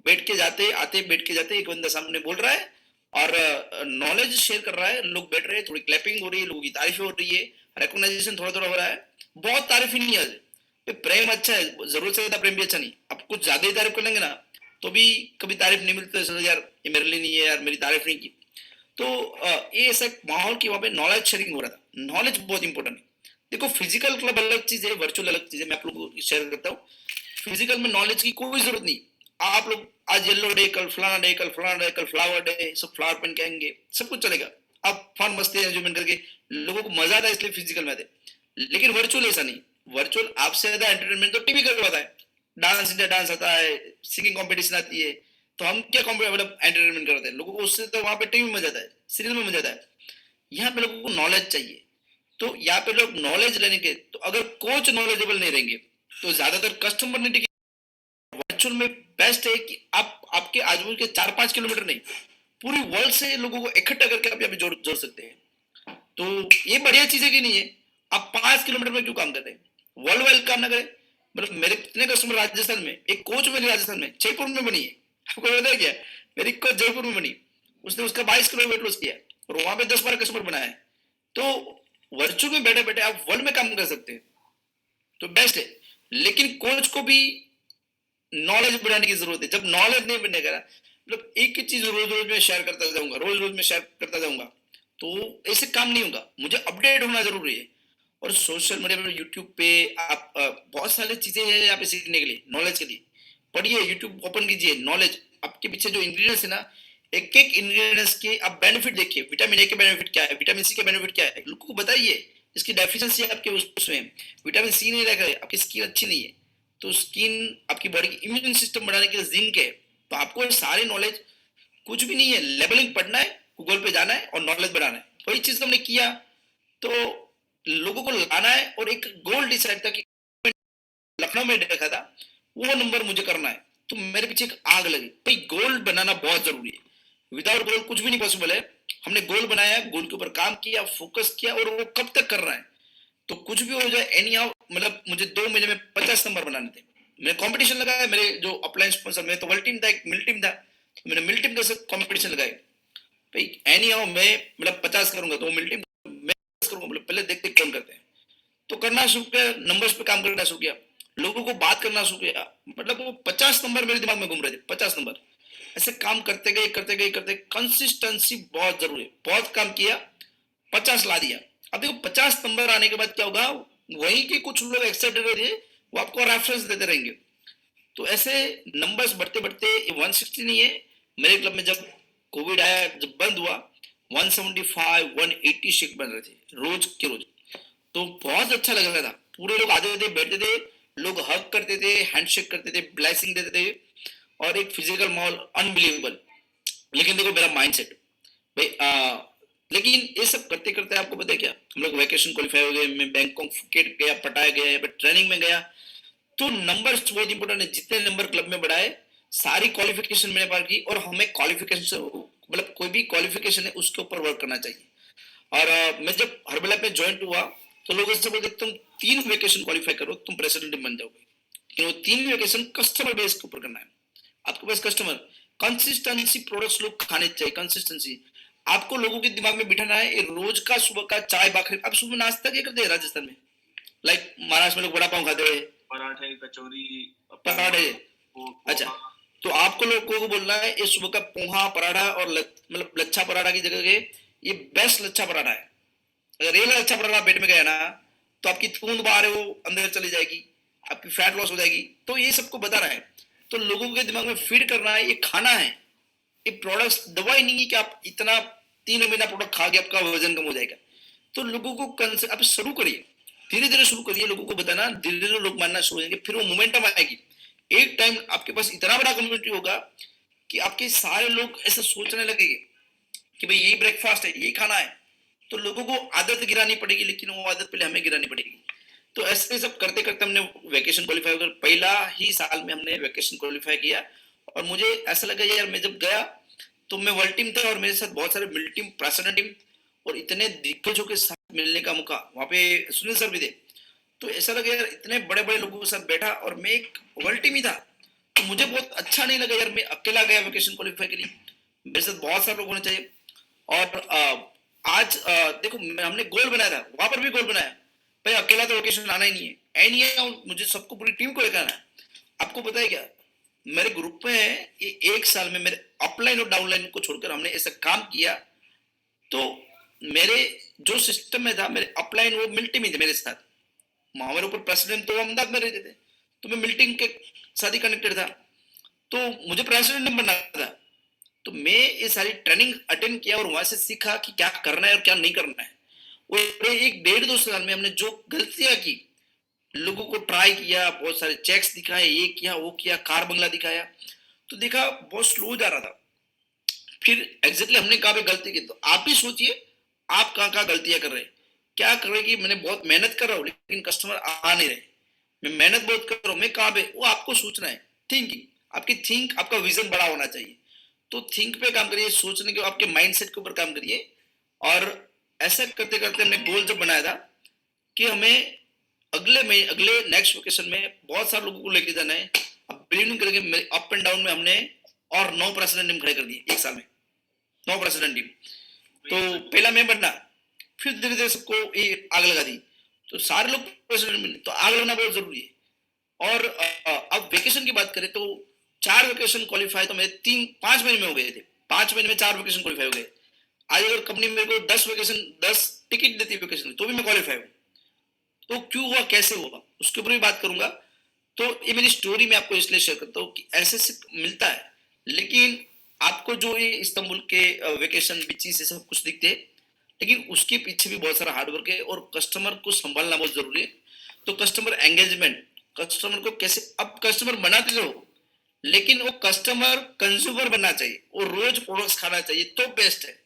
बैठ के जाते, आते बैठ के जाते, एक बंदा सामने बोल रहा है और नॉलेज शेयर कर रहा है, लोग बैठ रहे हैं, थोड़ी क्लैपिंग हो रही है, लोगों की तारीफ हो रही है, रिकॉग्नाइजेशन थोड़ा थोड़ा हो रहा है। बहुत तारीफ ही नहीं है, प्रेम अच्छा है, जरूरत से ज्यादा प्रेम भी अच्छा नहीं। आप कुछ ज्यादा ही तारीफ कर लेंगे ना, तो भी कभी तारीफ नहीं मिलती, तो यार ये मेरे लिए नहीं है, यार मेरी तारीफ नहीं की। तो ये ऐसा माहौल की वहां पे नॉलेज शेयरिंग हो रहा था। नॉलेज बहुत इंपॉर्टेंट है। देखो फिजिकल क्लब अलग चीज है, वर्चुअल अलग चीज है, मैं आप लोगों को शेयर करता हूँ। फिजिकल में नॉलेज की कोई जरूरत नहीं। आप लोग आज येलो डे, कल फलाना डे, कल फलाना डे, कल फ्लावर डे, सब फ्लावर पहन के आएंगे, सब कुछ चलेगा। आप फन मस्ती एंजॉयमेंट करके लोगों को मजा आता है, इसलिए फिजिकल में आते। लेकिन वर्चुअल ऐसा नहीं। वर्चुअल आपसे ज्यादा एंटरटेनमेंट तो टीवी करवाता है, डांस इंडिया डांस आता है, सिंगिंग कंपटीशन आती है। तो हम क्या मतलब एंटरटेनमेंट करते हैं लोगों को, उससे तो वहां पे टीवी में मजा आता है, सीरियल में मजा आता है। यहाँ पे लोगों को नॉलेज चाहिए। तो यहाँ पे लोग नॉलेज लेने के, तो अगर कोच नॉलेजेबल नहीं रहेंगे तो ज्यादातर कस्टमर नहीं टिके। वर्चुअल में बेस्ट है कि आप आपके आजू के 4-5 किलोमीटर नहीं, पूरी वर्ल्ड से लोगों को इकट्ठा करके आप यहाँ पे जोड़ सकते हैं। तो ये बढ़िया चीज है कि नहीं है? आप 5 किलोमीटर में क्यों काम करते हैं? वर्ल्ड वाइड काम ना करें। मतलब मेरे कितने कस्टमर राजस्थान में, एक कोच मेरी राजस्थान में जयपुर में बनी है, आपको पता है क्या? मेरी कोच जयपुर में बनी, उसने उसका 22 किलो वेट लॉस किया और वहां पे 10-12 कस्टमर बनाया है। तो वर्चुअल में बैठे बैठे आप वर्ल्ड में काम कर सकते हैं, तो बेस्ट है। लेकिन कोच को भी नॉलेज बढ़ाने की जरूरत है। जब नॉलेज नहीं बनेगा, मतलब एक ही चीज रोज रोज में शेयर करता जाऊंगा, रोज रोज में शेयर करता जाऊंगा, तो ऐसे काम नहीं होगा। मुझे अपडेट होना जरूरी है। और सोशल मीडिया पर, यूट्यूब पे आप बहुत सारी चीजें हैं यहाँ पे सीखने के लिए, नॉलेज के लिए। पढ़िए, यूट्यूब ओपन कीजिए, नॉलेज आपके पीछे जो इंग्रेडिएंट्स है ना, एक एक इंग्रेडिएंट्स के आप बेनिफिट देखिए। विटामिन ए के बेनिफिट क्या है, विटामिन सी के बेनिफिट क्या है, लोगों को बताइए। इसकी डेफिशिएंसी आपके उसमें विटामिन सी नहीं रखा है, आपकी स्किन अच्छी नहीं है, तो स्किन आपकी बॉडी की इम्यून सिस्टम बढ़ाने के लिए जिंक है। तो आपको ये सारे नॉलेज, कुछ भी नहीं है, लेबलिंग पढ़ना है, गूगल पे जाना है और नॉलेज बढ़ाना है। वही चीज हमने किया। तो लोगों को लाना है और एक गोल डिसाइड था कि लखनऊ में देखा था, वो नंबर मुझे करना है। तो मेरे पीछे एक आग लगी भाई, गोल बनाना बहुत जरूरी है। विदाउट गोल कुछ भी नहीं पॉसिबल है। हमने गोल बनाया, गोल के ऊपर काम किया, फोकस किया, और वो कब तक कर रहा है। तो कुछ भी हो जाए, एनी हाउ, मतलब मुझे 2 महीने में 50 नंबर बनाने थे। मैंने कंपटीशन लगाया, मेरे जो अपलाइन स्पॉन्सर, मेरे तो वर्ल्ड टीम था, एक मिल टीम था, तो मैंने मिल टीम के साथ कंपटीशन लगाई भाई। एनी हाउ मैं मतलब 50 करूंगा, तो मिल टीम मैं 50 करूंगा, मतलब पहले देखते कौन करते हैं। तो करना शुरू किया, नंबर्स पे काम करना शुरू किया, लोगों को बात करना शुरू किया। मतलब वो 50 नंबर मेरे दिमाग में घूम रहे थे, 50 नंबर। ऐसे काम करते गए करते गए करते, कंसिस्टेंसी बहुत जरूरी है। बहुत काम किया, 50 ला दिया। अब देखो 50 नंबर आने के बाद क्या होगा, वहीं के कुछ लोग एक्सेप्ट करेंगे, वो आपको रेफरेंस देते रहेंगे। तो ऐसे नंबर्स बढ़ते बढ़ते 160 नहीं है, मेरे क्लब में जब कोविड आया, जब बंद हुआ, 175 180 शिफ्ट बन रहे थे रोज के रोज। तो बहुत अच्छा लग रहा था। पूरे लोग आते थे, बैठते थे, लोग हग करते थे, हैंडशेक करते थे, ब्लेसिंग देते थे, और एक फिजिकल माहौल अनबिलीवेबल। लेकिन देखो मेरा माइंडसेट भाई, लेकिन ये सब करते करते आपको पता है क्या, हम लोग वैकेशन क्वालिफाई हो गए, मैं बैंकॉक फुकेट गया, पटाया गया, ट्रेनिंग में गया। तो नंबर्स बहुत इंपॉर्टेंट है। जितने नंबर क्लब में बढ़ाए, सारी क्वालिफिकेशन मैंने पार की, और हमें क्वालिफिकेशन, मतलब कोई भी क्वालिफिकेशन है उसके ऊपर वर्क करना चाहिए। और मैं जब हर्बल में ज्वाइन हुआ, तो लोग ऐसे बोलते तुम 3 वेकेशन क्वालिफाई करो, तुम प्रेसिडेंट बन जाओगे। लेकिन वो 3 वेकेशन कस्टमर बेस के ऊपर करना है। आपके पास कस्टमर, कंसिस्टेंसी प्रोडक्ट्स लोग खाने चाहिए, कंसिस्टेंसी। आपको लोगों के दिमाग में बिठाना है। ये रोज का सुबह का चाय बाखरी, आप सुबह नाश्ता क्या करते हैं राजस्थान में, लाइक महाराष्ट्र में लोग बड़ा पाव खाते हैं, पराठे, कचौरी, पराठे। अच्छा, पोहा। तो आपको लोगों को बोलना है ये सुबह का पोहा पराठा और मतलब लच्छा पराठा की जगह के ये बेस्ट लच्छा पराठा है। अगर ये लच्छा पराठा पेट में गया ना, तो आपकी खून बाहर है वो अंदर चली जाएगी, आपकी फैट लॉस हो जाएगी। तो ये सबको बताना है। तो लोगों के दिमाग में फीड करना है, ये खाना है, ये प्रोडक्ट्स दवाई नहीं है कि आप इतना 3 महीना प्रोडक्ट खा के आपका वजन कम हो जाएगा। तो लोगों को आप शुरू करिए, धीरे धीरे शुरू करिए, लोगों को बताना, धीरे धीरे लोग मानना शुरू हो जाएंगे, फिर वो मोमेंटम आएगी। एक टाइम आपके पास इतना बड़ा कम्युनिटी होगा कि आपके सारे लोग ऐसे सोचने लगेंगे कि भाई यही ब्रेकफास्ट है, यही खाना है। तो लोगों को आदत गिरानी पड़ेगी, लेकिन वो आदत पहले हमें गिरानी पड़ेगी। तो ऐसे सब करते करते हमने वैकेशन क्वालिफाई कर, पहला ही साल में हमने वैकेशन क्वालिफाई किया। और मुझे ऐसा लगा यार, मैं जब गया तो मैं वर्ल्ड टीम था, और मेरे साथ बहुत सारे मिल टीम, प्रेसिडेंट टीम, और इतने दिग्गजों के साथ मिलने का मौका, वहाँ पे सुनील सर भी थे। तो ऐसा लगा यार, इतने बड़े बड़े लोगों के साथ बैठा, और मैं एक वर्ल्ड टीम ही था। तो मुझे बहुत अच्छा नहीं लगा यार, मैं अकेला गया वैकेशन क्वालिफाई के लिए, मेरे साथ बहुत सारे लोग होने चाहिए। और आज देखो हमने गोल बनाया था, वहां पर भी गोल बनाया भाई, अकेला तो वैकेशन आना ही नहीं है, नहीं है, मुझे सबको, पूरी टीम को लेकर आना है। आपको पता है क्या, मेरे ग्रुप में ये एक साल में मेरे अपलाइन और डाउनलाइन को छोड़कर हमने ऐसा काम किया। तो मेरे जो सिस्टम में था, मेरे अपलाइन वो मिल टीम ही थे मेरे साथ, हमारे ऊपर प्रेसिडेंट तो अहमदाबाद में रहते थे, तो मैं मिल टीम के साथ ही कनेक्टेड था। तो मुझे प्रेसिडेंट नहीं बनना था। तो मैं ये सारी ट्रेनिंग अटेंड किया, और वहां से सीखा कि क्या करना है और क्या नहीं करना है। और एक 1.5-2 साल में हमने जो गलतियां की, लोगों को ट्राई किया, बहुत सारे चेक्स दिखाए, ये किया वो किया, कार बंगला दिखाया, तो देखा बहुत स्लो जा रहा था। फिर एग्जैक्टली हमने कहा भी गलती की, तो आप भी सोचिए आप कहाँ कहाँ गलतियां कर रहे हैं। क्या कर रहे कि मैंने बहुत मेहनत कर रहा हूँ लेकिन कस्टमर आ नहीं रहे, मैं मेहनत बहुत कर रहा हूँ, मैं कहाँ पे, वो आपको सोचना है। थिंकिंग, आपकी थिंक, आपका विजन बड़ा होना चाहिए। तो थिंक पे काम करिए, सोचने के, आपके माइंडसेट के ऊपर काम करिए। और ऐसा करते करते हमने गोल जब बनाया था कि हमें अगले नेक्स्ट वेकेशन में बहुत सारे लोगों को लेके जाना है। अब बिलीव नहीं करेंगे, अप एंड डाउन में हमने और 9 प्रेसिडेंट टीम खड़े कर दिए एक साल में, 9 प्रेसिडेंट टीम। तो पहला मैं बनना, फिर धीरे धीरे सबको ये आग लगा दी। तो सारे लोग प्रेसिडेंट बने, तो आग लगना बहुत जरूरी है। और अब वेकेशन की बात करें तो 4 वेकेशन क्वालिफाई तो मेरे 3-5 महीने में हो गए थे। 5 महीने में 4 वेकेशन क्वालिफाई हो गए। आज अगर कंपनी मेरे को 10 टिकट देती है वेकेशन तो भी मैं क्वालिफाई हूँ। तो क्यों हुआ, कैसे हुआ, उसके ऊपर भी बात करूंगा। तो ये मेरी स्टोरी मैं आपको इसलिए शेयर करता हूँ कि ऐसे से मिलता है, लेकिन आपको जो ये इस्तांबुल के वेकेशन बीचेस से सब कुछ दिखते हैं, लेकिन उसके पीछे भी बहुत सारा हार्डवर्क है और कस्टमर को संभालना बहुत जरूरी है। तो कस्टमर एंगेजमेंट, कस्टमर को कैसे, अब कस्टमर बनाते रहो, लेकिन वो कस्टमर कंज्यूमर बनना चाहिए और रोज प्रोडक्ट्स खाना चाहिए तो बेस्ट है।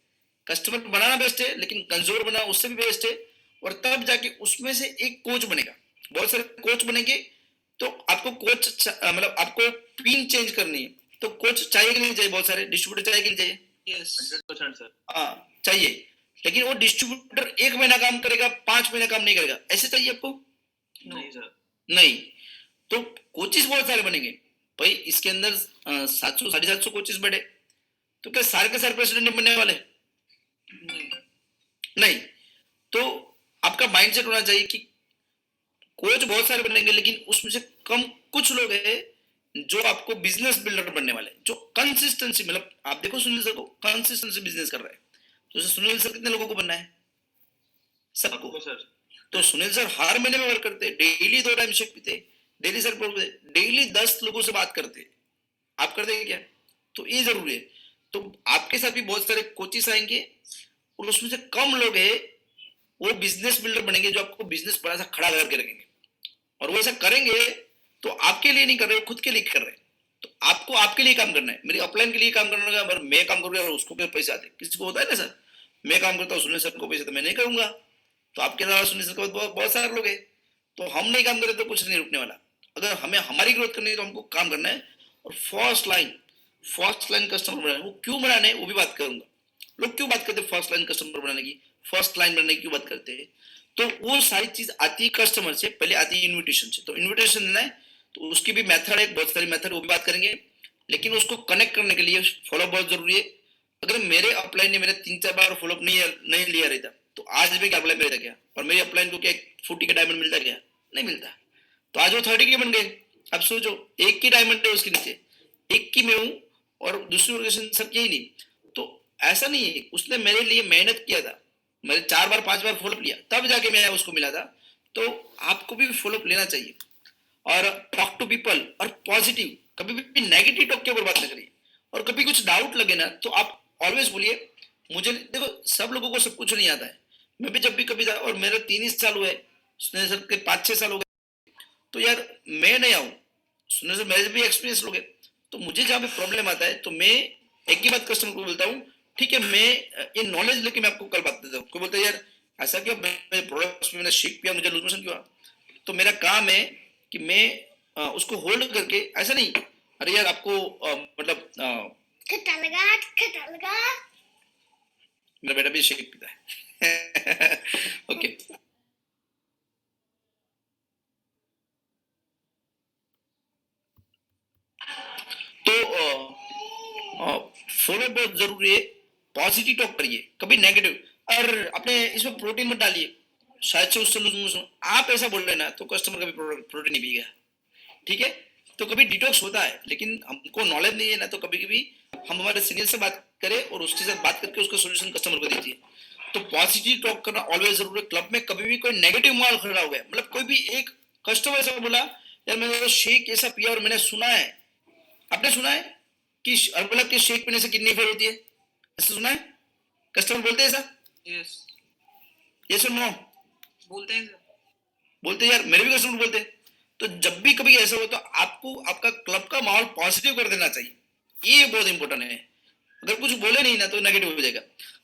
कस्टमर बनाना बेस्ट है, लेकिन कंज्यूमर बनाना उससे भी बेस्ट है। और तब जाके उसमें से एक कोच बनेगा। बहुत सारे कोच बनेंगे, तो आपको कोच मतलब आपको टीम चेंज करनी है, तो कोच चाहिए कि नहीं चाहिए, बहुत सारे डिस्ट्रीब्यूटर चाहिए कि नहीं चाहिए? Yes 100% sir. हाँ चाहिए। लेकिन वो डिस्ट्रीब्यूटर 1 महीना काम करेगा, 5 महीना काम नहीं करेगा, ऐसे चाहिए आपको? नहीं सर। नहीं। तो कोचेस बहुत सारे बनेंगे भाई, इसके अंदर 700-750 कोचेस बैठे, तो क्या सारे के सारे प्रेसिडेंट नहीं बनने वाले? नहीं नहीं। तो आपका माइंडसेट होना चाहिए कि कोच बहुत सारे बनेंगे, लेकिन उसमें से कम कुछ लोग हैं जो आपको बिजनेस बिल्डर बनने वाले हैं, जो कंसिस्टेंसी, मतलब आप देखो सुनील सर को कंसिस्टेंसी बिजनेस कर रहे हैं, तो सुनील सर कितने लोगों को बनना है? सबको। आपको सर। तो सुनील सर हर महीने में वर्क करते, डेली 2 टाइम शेक पीते, डेली सर डेली 10 लोगों से बात करते। आप करते हैं क्या? तो ये जरूरी है। तो आपके साथ भी बहुत सारे कोचिस आएंगे और उसमें से कम लोग हैं वो बिजनेस बिल्डर बनेंगे, जो आपको बिजनेस बड़ा सा खड़ा करके रखेंगे। और वो ऐसा करेंगे तो आपके लिए नहीं कर रहे, खुद के लिए कर रहे हैं। तो आपको आपके लिए काम करना है, मेरी अपलाइन के लिए काम करना है। अगर मैं काम करूंगा और उसको क्या पैसे आते, किसी को होता है ना सर, मैं काम करता हूँ सुनील सर को पैसे, तो मैं नहीं करूंगा। तो आपके अलावा सुनील सर को बहुत सारे लोग हैं, तो हम नहीं काम करें तो कुछ नहीं रुकने वाला। अगर हमें हमारी ग्रोथ करनी है तो हमको काम करना है। और फर्स्ट लाइन कस्टमर बनाना है। वो क्यों बनाना है वो भी बात करूंगा। लोग क्यों बात करते हैं फर्स्ट लाइन कस्टमर बनाने की, फर्स्ट लाइन बनाने की क्यों बात करते हैं? तो वो सारी चीज आती है कस्टमर से, पहले आती है इन्विटेशन से। तो इन्विटेशन देना है, तो उसकी भी मेथड है, बहुत सारी मेथड, वो भी बात करेंगे। लेकिन उसको कनेक्ट करने के लिए फॉलोअप बहुत जरूरी है। अगर मेरे अपलाइन ने मेरे 3-4 बार फॉलोअप नहीं लिया रहता तो आज भी क्या अपलाइन रहता क्या, और मेरी अपलाइन को क्या 40 का डायमंड मिलता क्या? नहीं मिलता। तो आज वो 30 के बन गए। अब सोचो, एक की डायमंड है उसके नीचे, एक की मैं हूं और दूसरी ऑर्गेनाइजेशन सबकी ही नहीं। तो ऐसा नहीं है, उसने मेरे लिए मेहनत किया था, मैंने 4 बार 5 बार फॉलोअप लिया तब जाके मैं उसको मिला था। तो आपको भी फॉलोअप लेना चाहिए। और टॉक टू पीपल, और पॉजिटिव, कभी भी नेगेटिव टॉक के ऊपर बात न करिए। और कभी कुछ डाउट लगे ना तो आप ऑलवेज बोलिए, मुझे देखो सब लोगों को सब कुछ नहीं आता है। मैं भी जब भी कभी था, और मेरे 3 ही साल हुए, सुनील सर के 5-6 साल हो गए, तो यार मैं नहीं आऊँ, सुनील सर मेरे भी एक्सपीरियंस लोग हैं। तो मुझे जहाँ पे प्रॉब्लम आता है तो मैं एक ही बात कस्टमर को बोलता हूँ, ठीक है मैं ये नॉलेज लेके मैं आपको कल बात देता हूँ। कोई बोलता है यार ऐसा क्यों, मेरे प्रोडक्ट्स में मैंने शेक पिया मुझे लूज मोशन क्यों? तो मेरा काम है कि मैं उसको होल्ड करके, ऐसा नहीं अरे यार आपको मतलब खट्टा लगा खट्टा लगा। मेरा बेटा भी शेक पीता है। ओके। तो फॉलो बहुत जरूरी है। पॉजिटिव टॉक करिए, कभी नेगेटिव। और अपने इसमें प्रोटीन मत डालिए, शायद से उससे लूज मोशन। आप ऐसा बोल रहे ना तो कस्टमर कभी प्रोटीन नहीं पिएगा, ठीक है? तो कभी डिटॉक्स होता है, लेकिन हमको नॉलेज नहीं है ना, तो कभी कभी हम हमारे सीनियर से बात करें और उसके साथ बात करके उसका सोल्यूशन कस्टमर को दीजिए। तो पॉजिटिव टॉक करना ऑलवेज जरूरी है। क्लब में कभी भी कोई नेगेटिव माहौल खड़ा हो गया, मतलब कोई भी एक कस्टमर ऐसा बोला यार मैंने तो शेक ऐसा पिया और मैंने सुना है, आपने सुना है कि मतलब कि शेक पीने से किडनी फेल होती है, ऐसा सुना है? कस्टमर बोलते हैं ऐसा? यस ये सुन नो, बोलते हैं सर। बोलते हैं यार, मेरे भी कस्टमर बोलते हैं। तो जब भी कभी ऐसा हो तो आपको आपका क्लब का माहौल पॉजिटिव कर देना चाहिए, ये बहुत इंपॉर्टेंट है। अगर कुछ बोले नहीं ना तो नेगेटिव हो जाएगा।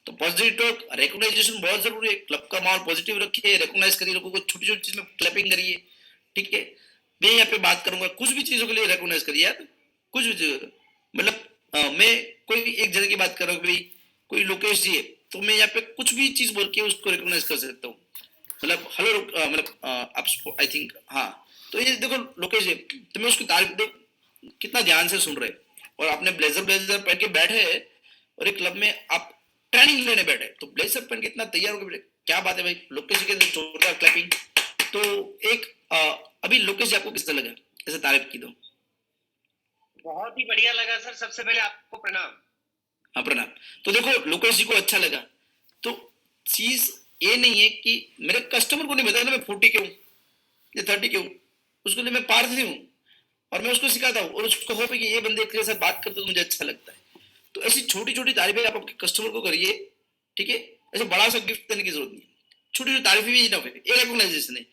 तो पॉजिटिव टॉक, रिकॉग्नाइजेशन बहुत जरूरी है। क्लब का माहौल पॉजिटिव रखिए, रिकॉग्नाइज करिए लोगों को, छोटी छोटी चीज में क्लैपिंग करिए, ठीक है? मैं यहाँ पे बात करूंगा कुछ भी चीजों के लिए रिकॉग्नाइज करिए यार, कुछ भी चीजों, मतलब मैं कोई एक जगह की बात कर रहा हूँ, भाई कोई लोकेश जी है, तो मैं यहाँ पे कुछ भी चीज बोल के उसको रिकॉग्नाइज कर सकता हूँ। मतलब हेलो, मतलब आप आई थिंक, हाँ। तो ये देखो लोकेश जी, तो मैं उसकी तारीफ देखो कितना ध्यान से सुन रहे हैं, और आपने ब्लेजर ब्लेजर पहन के बैठे हैं और एक क्लब में आप ट्रेनिंग लेने बैठे, तो ब्लेजर पहन के इतना तैयार होकर बैठे, क्या बात है भाई, लोकेश जी के जोरदार क्लैपिंग। तो एक अभी लोकेश जी आपको किस तरह लगा? ऐसे तारीफ की दो। बहुत ही बढ़िया लगा सर, सबसे पहले आपको प्रणाम। हाँ प्रणाम। तो देखो लोकेश जी को अच्छा लगा, तो चीज ये नहीं है कि मेरे कस्टमर को नहीं बताया ना मैं 40 के हूँ या 30 के हूँ, उसको नहीं मैं पारसी हूँ और मैं उसको सिखाता हूँ और उसको होप है कि ये बंदे के साथ बात करते तो मुझे अच्छा लगता है। तो ऐसी छोटी छोटी तारीफें आप आपके कस्टमर को करिए, ठीक है। ऐसे बड़ा सा गिफ्ट देने की जरूरत नहीं है, छोटी छोटी तारीफें भी इनफ है, ये रिकॉग्नाइजेशन है।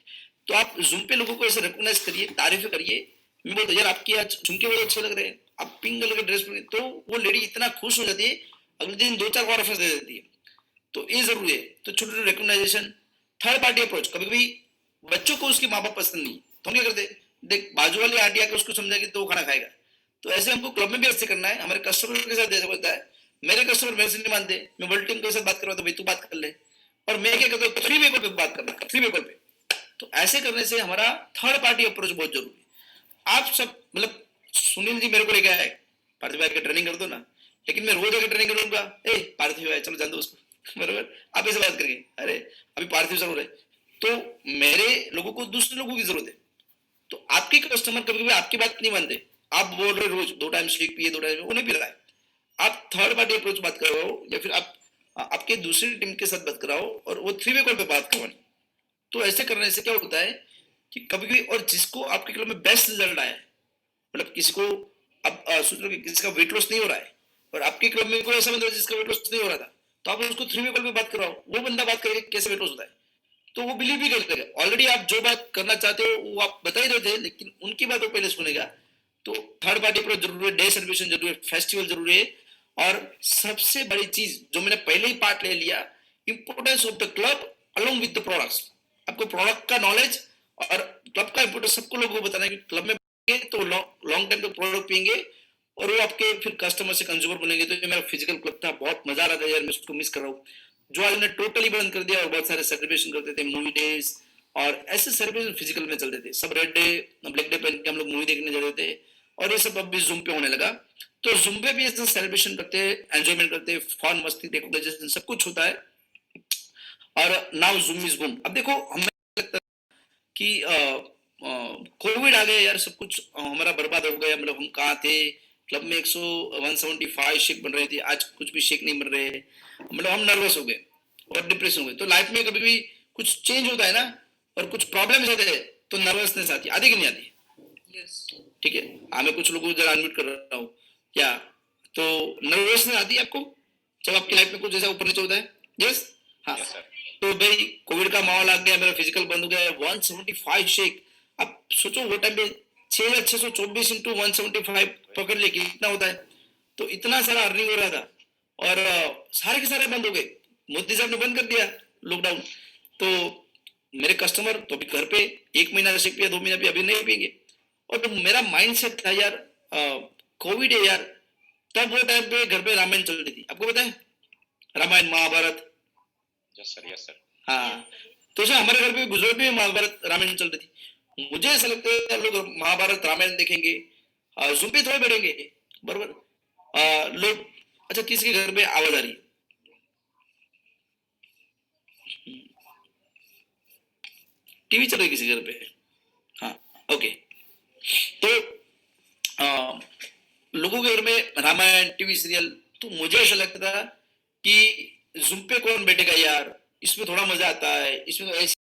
तो आप जूम पे लोगों को ऐसे रिकॉग्नाइज करिए, तारीफें करिए। मैं बोलता यार आपकी आज झुमके बड़े अच्छे लग रहे हैं, आप पिंक कलर के ड्रेस पहने, तो वो लेडी इतना खुश हो जाती है, अगले दिन 2-4 और ऑफर दे देती है। तो ये जरूरी है। तो छोटे छोटे रिकॉग्नाइजेशन। थर्ड पार्टी अप्रोच, कभी कभी बच्चों को उसके माँ बाप पसंद नहीं, तो हम क्या करते, देख बाजू वाले आंटी आके उसको समझाएगी तो वो खाना खाएगा। तो ऐसे हमको क्लब में भी ऐसे करना है, हमारे कस्टमर के साथ ऐसा होता है। मेरे कस्टमर मेरे से नहीं मानते, मैं वर्ल्ड टीम के साथ बात करवाता हूँ, भाई तू बात कर ले, और मैं क्या करता हूँ 3 वे कॉल पे बात करना, 3 वे कॉल पे। तो ऐसे करने से हमारा थर्ड पार्टी अप्रोच बहुत जरूरी है। आप सब मतलब सुनील जी मेरे को लेके आए, पार्थिव भाई की ट्रेनिंग कर दो ना, लेकिन मैं रोज आकर ट्रेनिंग करूंगा, ए पार्थिव भाई चलो जान दो उसको बराबर, आप ऐसे बात करेंगे, अरे अभी पार्थिव सर हो रहे, तो मेरे लोगों को दूसरे लोगों की जरूरत है। तो आपके कस्टमर कभी कभी आपकी बात नहीं मानते, आप बोल रहे रोज 2 टाइम शेक पिए, 2 टाइम, वो नहीं पी रहा है, आप थर्ड पार्टी अप्रोच बात कराओ, या फिर आप आपके दूसरी टीम के साथ बात कराओ और वो 3 वे कॉल पे बात करवानी। तो ऐसे करने से क्या होता है कि कभी कभी, और जिसको आपके क्लब में बेस्ट रिजल्ट आया है, मतलब किसी को अब सोच लो कि किसी का वेट लॉस नहीं हो रहा है और आपके क्लब में कोई ऐसा बंदा जिसका वेट लॉस नहीं हो रहा था, तो आप उसको 3 वे कॉल पे बात कराओ, वो बंदा बात करेगा कैसे वेट लॉस होता है, तो वो बिलीव भी करेगा। ऑलरेडी आप जो बात करना चाहते हो वो आप बता ही देते हैं, लेकिन उनकी बात वो पहले सुनेगा। तो थर्ड पार्टी अप्रोच जरूरी है, डे सेलिब्रेशन जरूरी है, फेस्टिवल जरूरी है। और सबसे बड़ी चीज जो मैंने पहले ही पार्ट ले लिया, importance of the club along with the products. आपको प्रोडक्ट का नॉलेज और क्लब का इंपोर्टेंस सबको लोगों को बताना है कि क्लब में तो लॉन्ग टाइम तक प्रोडक्ट पियेंगे और वो आपके फिर कस्टमर से कंज्यूमर बनेंगे। तो ये मेरा फिजिकल क्लब था, बहुत मजा आ रहा था यार, मैं उसको मिस कर रहा हूँ, जो आज ने टोटली बंद कर दिया। और बहुत सारे सेलिब्रेशन करते थे, मूवी डेज और ऐसे सेलिब्रेशन फिजिकल में चलते थे, सब रेड डे ब्लैक डे पहन के हम लोग मूवी देखने जाते थे, और ये सब अब भी जूम पे होने लगा। तो जूम पे भी ऐसे सेलिब्रेशन करते हैं, एंजॉयमेंट करते हैं, फन मस्ती रिकॉग्नाइजेशन सब कुछ होता है। और नाउ जूम इज बूम। अब देखो हमें लगता है कि कोविड आ गया यार, सब कुछ हमारा बर्बाद हो गया, मतलब हम कहाँ थे, क्लब में 175 शेक बन रहे थे, आज कुछ भी शेक नहीं बन रहे, मतलब हम नर्वस हो गए और डिप्रेशन हो गए। तो लाइफ में कभी भी कुछ चेंज होता है ना और कुछ प्रॉब्लम्स होते हैं, तो नर्वसनेस आती है, आती कि नहीं आती? यस। ठीक है, हाँ मैं कुछ लोगों को जरा अनम्यूट कर रहा हूँ क्या, तो नर्वसनेस आती है आपको जब आपकी लाइफ में कुछ ऐसा ऊपर नीचे होता है? यस, हाँ। तो भाई कोविड का माहौल आ गया, मेरा फिजिकल बंद हो गया, 175 शेक। अब सोचो वो टाइम पे 6624 इंटू 175 पकड़ ले कितना होता है, तो इतना सारा अर्निंग हो रहा था और सारे के सारे बंद हो गए, मोदी साहब ने बंद कर दिया लॉकडाउन। तो मेरे कस्टमर तो अभी घर पे 1 महीना शेक पिया, 2 महीना पिया, अभी नहीं पियेंगे। और तो मेरा माइंडसेट था यार कोविड है यार, तब वो टाइम पे घर पे रामायण चल रही थी, आपको पता है Ramayana Mahabharata? Yes sir, yes sir. हाँ, तो सर हमारे घर पे गुजरात में महाभारत रामायण चल रही थी। मुझे ऐसा लगता है लोग महाभारत रामायण देखेंगे, जूम पे थोड़े बैठेंगे बराबर लोग। अच्छा किसके घर में आवाज आ रही है? टीवी चल रही है किसी घर पे? हाँ ओके। तो लोगों के घर में रामायण टीवी सीरियल, तो मुझे ऐसा लगता था कि जूम पे कौन बैठेगा यार, इसमें थोड़ा मजा आता है, इसमें तो ऐसे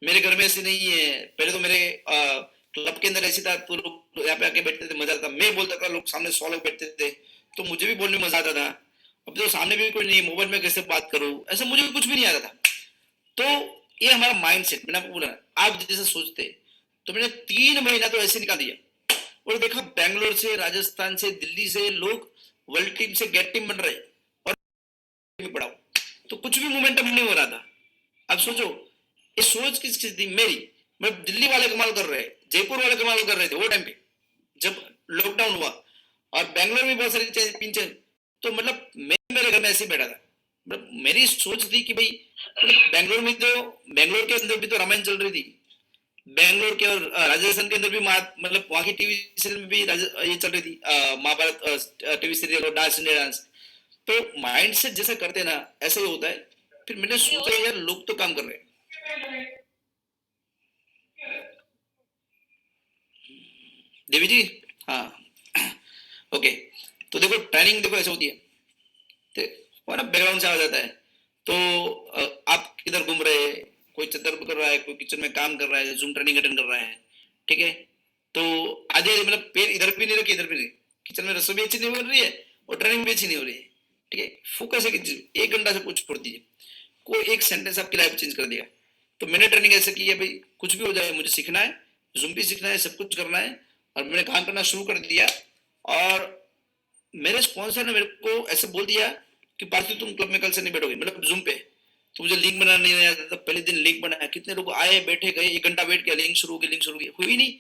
मेरे घर में ऐसे नहीं है। पहले तो मेरे क्लब के अंदर ऐसे था, तो लोग यहाँ पे आके बैठते थे, मजा आता, मैं बोलता था, लोग सामने 100 लोग बैठते थे, तो मुझे भी बोलने में मजा आता था। अब तो सामने भी कोई नहीं, मोबाइल में कैसे बात करूं, ऐसा मुझे कुछ भी नहीं आता था। तो ये हमारा माइंड सेट, मैंने आपको बोला आप जैसे सोचते, तो मैंने 3 महीना तो ऐसे निकाल दिया और देखा बैंगलोर से, राजस्थान से, दिल्ली से लोग वर्ल्ड टीम से गेट टीम बन रहे और भी पढ़ाओ, तो कुछ भी मोमेंटम नहीं हो रहा था। अब सोचो ये सोच किसकी थी मेरी, मैं दिल्ली वाले कमाल कर रहे, जयपुर वाले कमाल कर रहे थे वो टाइम पे जब लॉकडाउन हुआ, और बैंगलोर में बहुत सारी पिंचें, तो मतलब मैं मेरे घर में ऐसे ही बैठा था। मतलब मेरी सोच थी कि भाई मतलब बैंगलोर में तो, बैंगलोर के अंदर भी तो रामायण चल रही थी, बैंगलोर के और राजस्थान के अंदर भी मतलब वहाँ की टीवी सीरियल में भी ये चल रही थी महाभारत टीवी सीरियल और डांस इंडिया डांस। तो माइंड सेट जैसा करते ना ऐसा ही होता है। फिर मैंने सोचा यार लोग तो काम कर रहे हैं, देवी जी, हाँ ओके। तो देखो ट्रेनिंग देखो ऐसे होती है, तो वो ना बैकग्राउंड से आ जाता है। तो आप किधर घूम रहे हैं, कोई छतर कर रहा है, कोई किचन में काम कर रहा है, जूम ट्रेनिंग अटेंड कर रहा है, ठीक है। तो आधे मतलब पैर इधर भी नहीं रखे इधर भी नहीं, किचन में रसोई भी अच्छी नहीं बन रही है और ट्रेनिंग भी अच्छी नहीं हो रही है, ठीक है। फोकस है कि 1 घंटा से कुछ छोड़ दीजिए, कोई एक सेंटेंस आपकी लाइफ चेंज कर दिया। तो मैंने ट्रेनिंग ऐसे की है भाई, कुछ भी हो जाए मुझे सीखना है, जूम भी सीखना है, सब कुछ करना है। और मैंने काम करना शुरू कर दिया और मेरे स्पॉन्सर ने मेरे को ऐसे बोल दिया कि पार्थी तुम क्लब में कल से नहीं बैठोगे, मतलब जूम पे। तो मुझे लिंक बनाना नहीं आता था, पहले दिन लिंक बनाया, कितने लोग आए बैठे गए, 1 घंटा वेट किया, लिंक शुरू हो गई, लिंक शुरू हुई, हुई नहीं।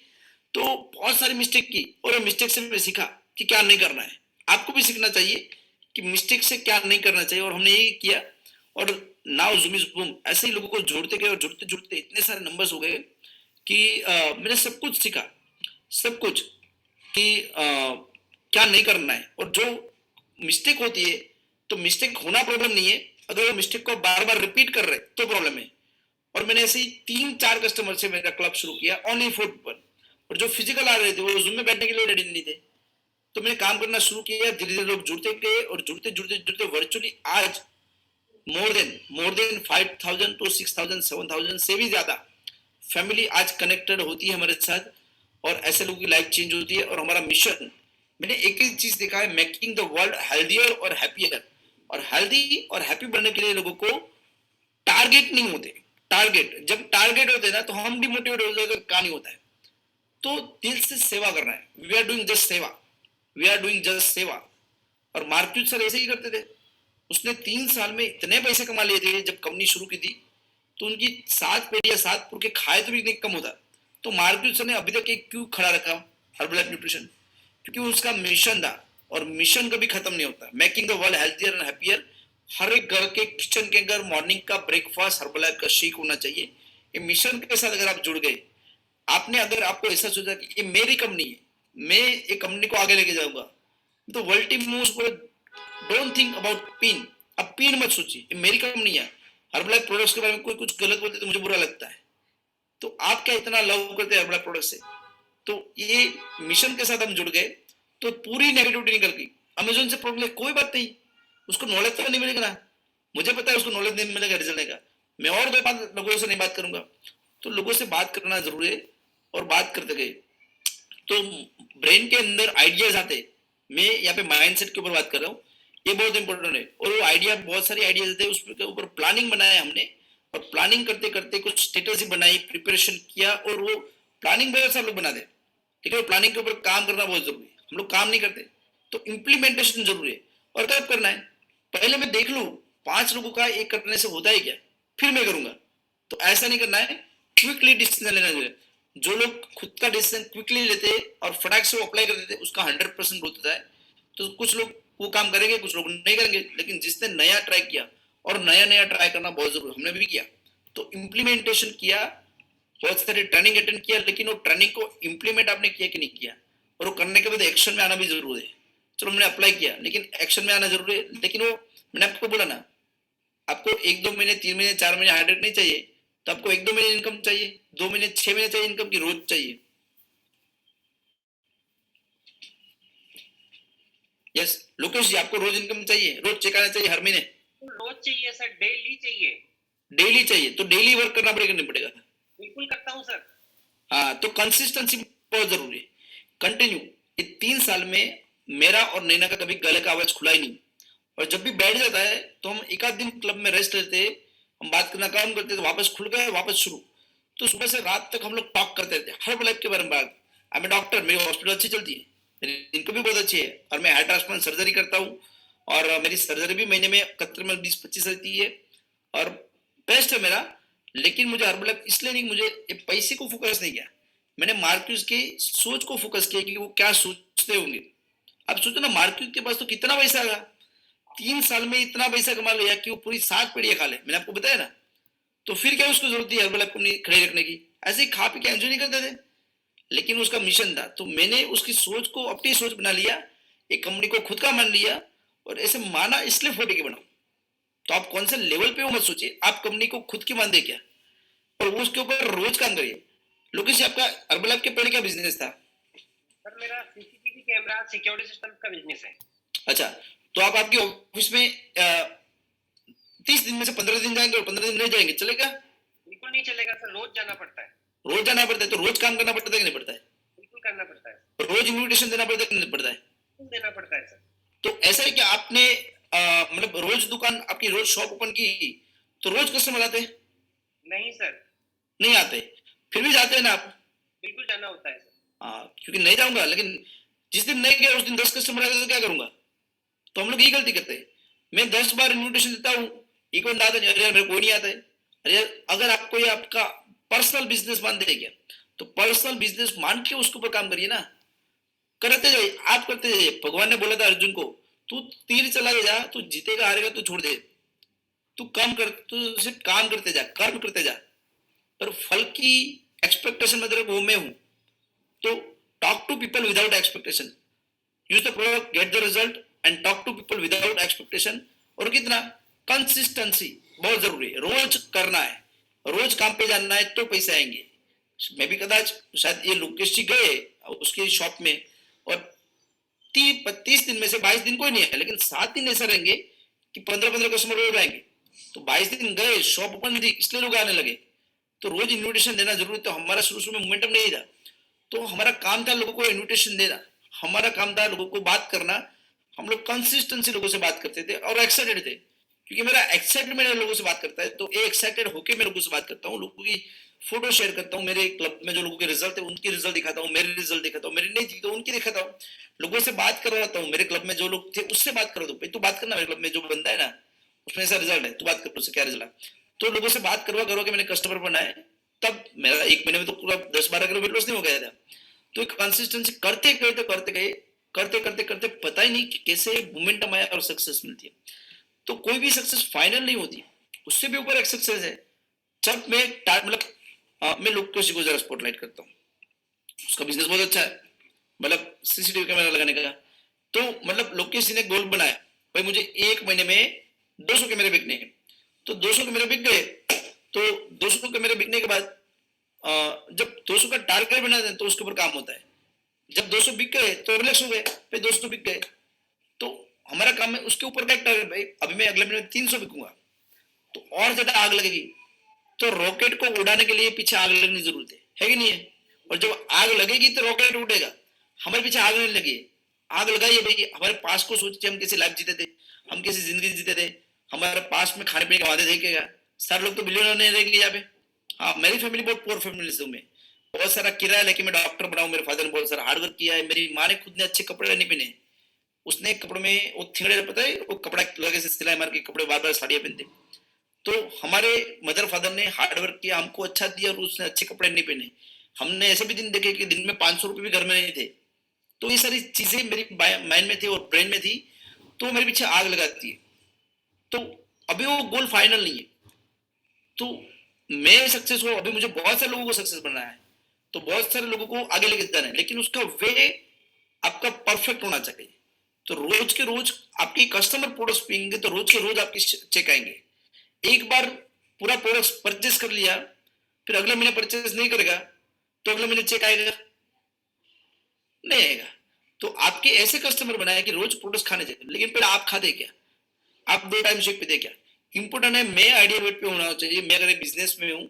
तो बहुत सारी मिस्टेक की और मिस्टेक से मैं सीखा कि क्या नहीं करना है। आपको भी सीखना चाहिए कि मिस्टेक से क्या नहीं करना चाहिए, और हमने यही किया। और नाउ जूम इज बूम, ऐसे ही लोगों को जोड़ते गए और जुड़ते जुड़ते इतने सारे नंबर्स हो गए कि मैंने सब कुछ सीखा, सब कुछ, कि क्या नहीं करना है। और जो मिस्टेक होती है, तो मिस्टेक होना प्रॉब्लम नहीं है, अगर वो मिस्टेक को बार बार रिपीट कर रहे तो प्रॉब्लम है। और मैंने ऐसे ही 3-4 कस्टमर से मेरा क्लब शुरू किया ओनली फॉर पीपल, और जो फिजिकल आ रहे थे वो जूम में बैठने के लिए रेडी नहीं थे। तो मैंने काम करना शुरू किया, धीरे धीरे लोग जुड़ते गए और जुड़ते जुड़ते जुड़ते वर्चुअली आज मोर देन 5,000 to 6,000 7,000 से भी ज्यादा फैमिली आज कनेक्टेड होती है हमारे साथ, और ऐसे लोगों की लाइफ चेंज होती है। और हमारा मिशन, मैंने एक ही चीज देखा है, मेकिंग द वर्ल्ड हेल्दियर और हैप्पियर। और हेल्दी और हैप्पी बनने के लिए लोगों को टारगेट नहीं होते, टारगेट जब टारगेट होते हैं ना तो हम डिमोटिवेट हो जाते, काम नहीं होता है। तो दिल से सेवा करना है, वी आर डूइंग जस्ट सेवा, वी आर डूइंग जस्ट सेवा। और मार्क्यूज सर ऐसे ही करते थे, उसने 3 साल में इतने पैसे कमा लिए थे। जब कंपनी शुरू की थी तो उनकी 7 पेटियां 7 पुर के खाए तो भी नहीं कम होता। तो मार्क्यूज सर ने अभी तक एक क्यों खड़ा रखा हर्बलाइफ न्यूट्रिशन, क्योंकि उसका मिशन था, और मिशन कभी खत्म नहीं होता, making the world healthier and happier. हर एक घर के किचन के अंदर मॉर्निंग का ब्रेकफास्ट हर्बलाइफ का शेक होना चाहिए। ये मिशन के साथ अगर आप जुड़ गए, आपने अगर आपको ऐसा सोचा कि ये मेरी कंपनी है, मैं ये कंपनी को आगे लेके जाऊंगा, तो वर्ल्ड टीम मोस्ट बोले डोंट थिंक अबाउट पिन, अब पिन मत सोचिए, ये मेरी कंपनी है। हर्बलाइफ प्रोडक्ट्स के बारे में कोई कुछ गलत बोलते तो मुझे बुरा लगता है। तो आप क्या इतना लव करते हैं हर्बलाइफ प्रोडक्ट से, तो ये मिशन के साथ हम जुड़ गए तो पूरी नेगेटिविटी निकल गई। अमेजोन से प्रोडक्ट कोई बात नहीं, उसको नॉलेज तो नहीं मिलेगा ना, मुझे पता है उसको नॉलेज नहीं मिलेगा रिजल्ट का, मैं और 2-5 लोगों से नहीं बात करूंगा। तो लोगों से बात करना जरूरी है, और बात करते गए तो ब्रेन के अंदर आइडियाज आते। मैं यहाँ पे माइंडसेट के ऊपर बात कर रहा हूँ, ये बहुत इंपॉर्टेंट है। और वो आइडिया, बहुत सारी आइडियाज थे, उसके ऊपर प्लानिंग बनाया हमने, और प्लानिंग करते करते कुछ स्ट्रेटेजी बनाई, प्रिपरेशन किया, और वो प्लानिंग बहुत सारे लोग बना दे, ठीक है। प्लानिंग के ऊपर काम करना बहुत जरूरी है, हम लोग काम नहीं करते, तो इम्प्लीमेंटेशन जरूरी है। और कब करना है, पहले मैं देख लूँ 5 लोगों का एक करने से होता है क्या, फिर मैं करूंगा। तो ऐसा नहीं करना है, क्विकली डिसीजन लेना चाहिए। जो लोग खुद का डिसीजन क्विकली लेते और फटाक से अप्लाई कर देते, उसका 100% ग्रोथ होता है। तो कुछ लोग वो काम करेंगे, कुछ लोग नहीं करेंगे, लेकिन जिसने नया ट्राई किया, और नया नया ट्राई करना बहुत जरूरी, हमने भी किया, तो इम्प्लीमेंटेशन किया, बहुत सारे ट्रेनिंग अटेंड किया, लेकिन वो ट्रेनिंग को इम्प्लीमेंट आपने किया कि नहीं किया, और वो करने के बाद एक्शन में आना भी जरूरी है। चलो मैंने अप्लाई किया, लेकिन एक्शन में आना जरूरी है। लेकिन वो मैंने आपको बोला ना, आपको 1-2 महीने 3 महीने 4 महीने हार्ड नहीं चाहिए, तो आपको 1-2 महीने इनकम चाहिए, 2 महीने 6 महीने चाहिए इनकम की, रोज चाहिए। यस लोकेश जी, आपको रोज इनकम चाहिए, रोज चेक आना चाहिए हर महीने, रोज चाहिए सर, डेली चाहिए। डेली चाहिए, तो डेली वर्क करना पड़ेगा नहीं पड़ेगा? बिल्कुल करता हूँ सर। हाँ, तो कंसिस्टेंसी बहुत जरूरी है, कंटिन्यू। ये 3 साल में मेरा और नैना का कभी गले का आवाज खुला ही नहीं। और जब भी बैठ जाता है तो हम 1 आध दिन क्लब में रेस्ट लेते, हम बात करना काम करते, तो वापस खुल गए, वापस शुरू। तो सुबह से रात तक हम लोग टॉक करते थे हर लाइफ के बारे में बात। आई एम डॉक्टर, मेरी हॉस्पिटल अच्छी चलती है, मेरी इनकम भी बहुत अच्छी है, और मैं हार्ट ट्रांसप्लांट सर्जरी करता हूँ, और मेरी सर्जरी भी महीने में कतर में 20-25 रहती है, और बेस्ट है मेरा। लेकिन मुझे हर्बलाइफ इसलिए नहीं, मुझे पैसे को फोकस नहीं किया, मैंने मार्क्यूज की सोच को फोकस किया कि वो क्या सोचते होंगे। अब सोचो ना, मार्क्यूज के पास तो कितना पैसा आया, 3 साल में इतना पैसा कमा लिया कि वो पूरी 7 पेड़ियां खा ले, मैंने आपको बताया ना। तो फिर क्या उसको जरूरत थी हर्बलाइफ को खड़े रखने की, ऐसे ही खा पी के एंजॉय नहीं करते थे। लेकिन उसका मिशन था, तो मैंने उसकी सोच को अपनी सोच बना लिया, एक कंपनी को खुद का मान लिया, और ऐसे माना इसलिए 40 के बनाओ। तो आप कौन से लेवल पे हो मत सोचिए, आप कंपनी को खुद की मान दे क्या, और वो उसके ऊपर रोज काम करिए। लोकेश, आपका हर्बलाइफ के पहले क्या बिजनेस था? सर मेरा सीसीटीवी कैमरा सिक्योरिटी सिस्टम का बिजनेस है। अच्छा, तो आप आपके ऑफिस में 30 दिन में से 15 दिन जाएंगे और 15 दिन नहीं जाएंगे, चलेगा? बिल्कुल नहीं चलेगा सर, रोज जाना पड़ता है। रोज जाना पड़ता है तो रोज काम करना पड़ता है कि नहीं पड़ता है? बिल्कुल करना पड़ता है, रोज इन्विटेशन देना पड़ता है कि नहीं पड़ता है? बिल्कुल देना पड़ता है सर। तो ऐसा है कि आपने मतलब रोज दुकान आपकी रोज शॉप ओपन की तो रोज कस्टमर आते हैं? नहीं सर, नहीं आते, फिर भी जाते हैं ना आप? बिल्कुल जाना होता है सर। हाँ, क्योंकि नहीं जाऊंगा, लेकिन जिस दिन नहीं गया उस दिन 10 कस्टमर आते तो क्या करूंगा? तो हम लोग यही गलती करते हैं। मैं 10 बार इन्विटेशन देता हूँ, एक बार आता नहीं, अरे यार मेरे कोई नहीं आता है। अरे यार, अगर आपको ये आपका पर्सनल बिजनेस मान दे क्या, तो पर्सनल बिजनेस मान के उसके ऊपर काम करिए ना, करते जाइए, आप करते जाइए। भगवान ने बोला था अर्जुन को, तू तीर चला जा, तू जीतेगा हारेगा तो छोड़ दे, तू काम कर, तू सिर्फ काम करते जा, कर्म करते जा, पर फल की एक्सपेक्टेशन में तेरे को मैं हूं। तो talk to people without expectation, use the product, get the result and talk to people without expectation. और कितना कंसिस्टेंसी बहुत जरूरी है, रोज करना है, रोज काम पे जाना है तो पैसे आएंगे। मैं भी कदाच शायद ये लोकेश जी गए उसकी शॉप में और 30 दिन में से 22 दिन कोई नहीं है, लेकिन 7 दिन ऐसा रहेंगे कि 15-15 कस्टमर रोज आएंगे। तो 22 दिन गए, शॉप ओपन थी, इसलिए लोग आने लगे। तो रोज इन्विटेशन देना जरूरी। तो हमारा शुरू में मोमेंटम नहीं था, तो हमारा काम था लोगों को इन्विटेशन देना, हमारा काम था लोगों को बात करना। हम लोग कंसिस्टेंसी लोगों से बात करते थे और एक्साइटेड थे, क्योंकि मेरा एक्साइटमेंट लोगों से बात करता है। तो ये एक्साइटेड होकर मैं लोगों से बात करता हूँ, लोगों की फोटो शेयर करता हूँ, मेरे क्लब में जो लोगों के रिजल्ट है उनकी रिजल्ट दिखाता हूँ, मेरे रिजल्ट दिखाता हूँ, मेरी नहीं थी तो उनकी दिखाता हूँ, लोगों से बात करवाता हूँ। मेरे क्लब में जो लोग थे उससे बात करो, भाई तू बात करना, मेरे क्लब में जो बंदा है ना उसमें ऐसा रिजल्ट है, तू बात कर, उससे क्या रिजल्ट है। तो लोगों से बात करवा करवा के मैंने कस्टमर बनाए। तब मेरा 1 महीने में तो पूरा 10-12 किलो वेट लॉस नहीं हो गया था। तो कंसिस्टेंसी करते गए तो करते गए, करते करते करते पता ही नहीं कि कैसे मोमेंटम आया और सक्सेस मिलती है। तो कोई भी सक्सेस फाइनल नहीं होती, उससे भी ऊपर एक सक्सेस है जब मैं मतलब मैं लोकेश को जरा स्पॉटलाइट करता हूँ। उसका बिजनेस बहुत अच्छा है, मतलब सीसीटीवी कैमरा लगाने का। तो मतलब लोकेश जी ने गोल बनाया, भाई मुझे 1 महीने में 200 कैमरे बिकने हैं। तो 200 कैमरे बिक गए। तो 200 कैमरे बिकने के बाद जब 200 का टारगेट बना दें तो उसके ऊपर काम होता है। जब 200 बिक गए तो रिलैक्स हो गए, फिर 200 बिक गए तो हमारा काम है उसके ऊपर का एक टारगेट, भाई अभी मैं अगले महीने में 300 बिकूंगा, तो और ज्यादा आग लगेगी। तो रॉकेट को उड़ाने के लिए पीछे आग लगनी जरूरत है कि नहीं है? और जब आग लगेगी तो रॉकेट उड़ेगा। हमारे पीछे आग नहीं लगी, आग लगाइए भाई। हमारे पास को सोचिए, हम कैसे लाइफ जीते थे, हम कैसी जिंदगी जीते थे, हमारे पास में खाने पीने के वादे देखेगा। सारे लोग तो बिलियनर नहीं रहेंगे यहाँ पे। हाँ, मेरी फैमिली बहुत पुअर फैमिली से हूँ मैं, बहुत सारा किराया लेके मैं डॉक्टर बनाऊं। मेरे फादर ने बहुत सारा हार्डवर्क किया है। मेरी माँ ने खुद ने अच्छे कपड़े नहीं पहने, उसने कपड़े में वो थिंगड़े, पता है वो कपड़ा लगे से सिलाई मार के कपड़े बार बार साड़ियाँ पहनते। तो हमारे मदर फादर ने हार्डवर्क किया, हमको अच्छा दिया और उसने अच्छे कपड़े नहीं पहने। हमने ऐसे भी दिन देखे कि दिन में 500 रुपये भी घर में नहीं थे। तो ये सारी चीजें मेरी माइंड में थी और ब्रेन में थी, तो मेरे पीछे आग लगाती है। तो अभी वो गोल फाइनल नहीं है, तो मैं सक्सेस हूँ, अभी मुझे बहुत सारे लोगों को सक्सेस बनना है, तो बहुत सारे लोगों को आगे लेके जाना है, लेकिन उसका वे आपका परफेक्ट होना चाहिए। तो रोज के रोज आपके कस्टमर प्रोडक्ट्स पिएंगे तो रोज के रोज आपके चेक आएंगे। एक बार पूरा प्रोडक्ट परचेस कर लिया, फिर अगले महीने परचेस नहीं करेगा तो अगले महीने चेक आएगा नहीं आएगा। तो आपके ऐसे कस्टमर बनाए कि रोज प्रोडक्ट्स खाने चाहिए, लेकिन फिर आप खाते क्या, आप 2 टाइम शेक पीते क्या? इंपोर्टेंट है मैं आइडियल वेट पे होना चाहिए। मैं अगर बिजनेस में हूँ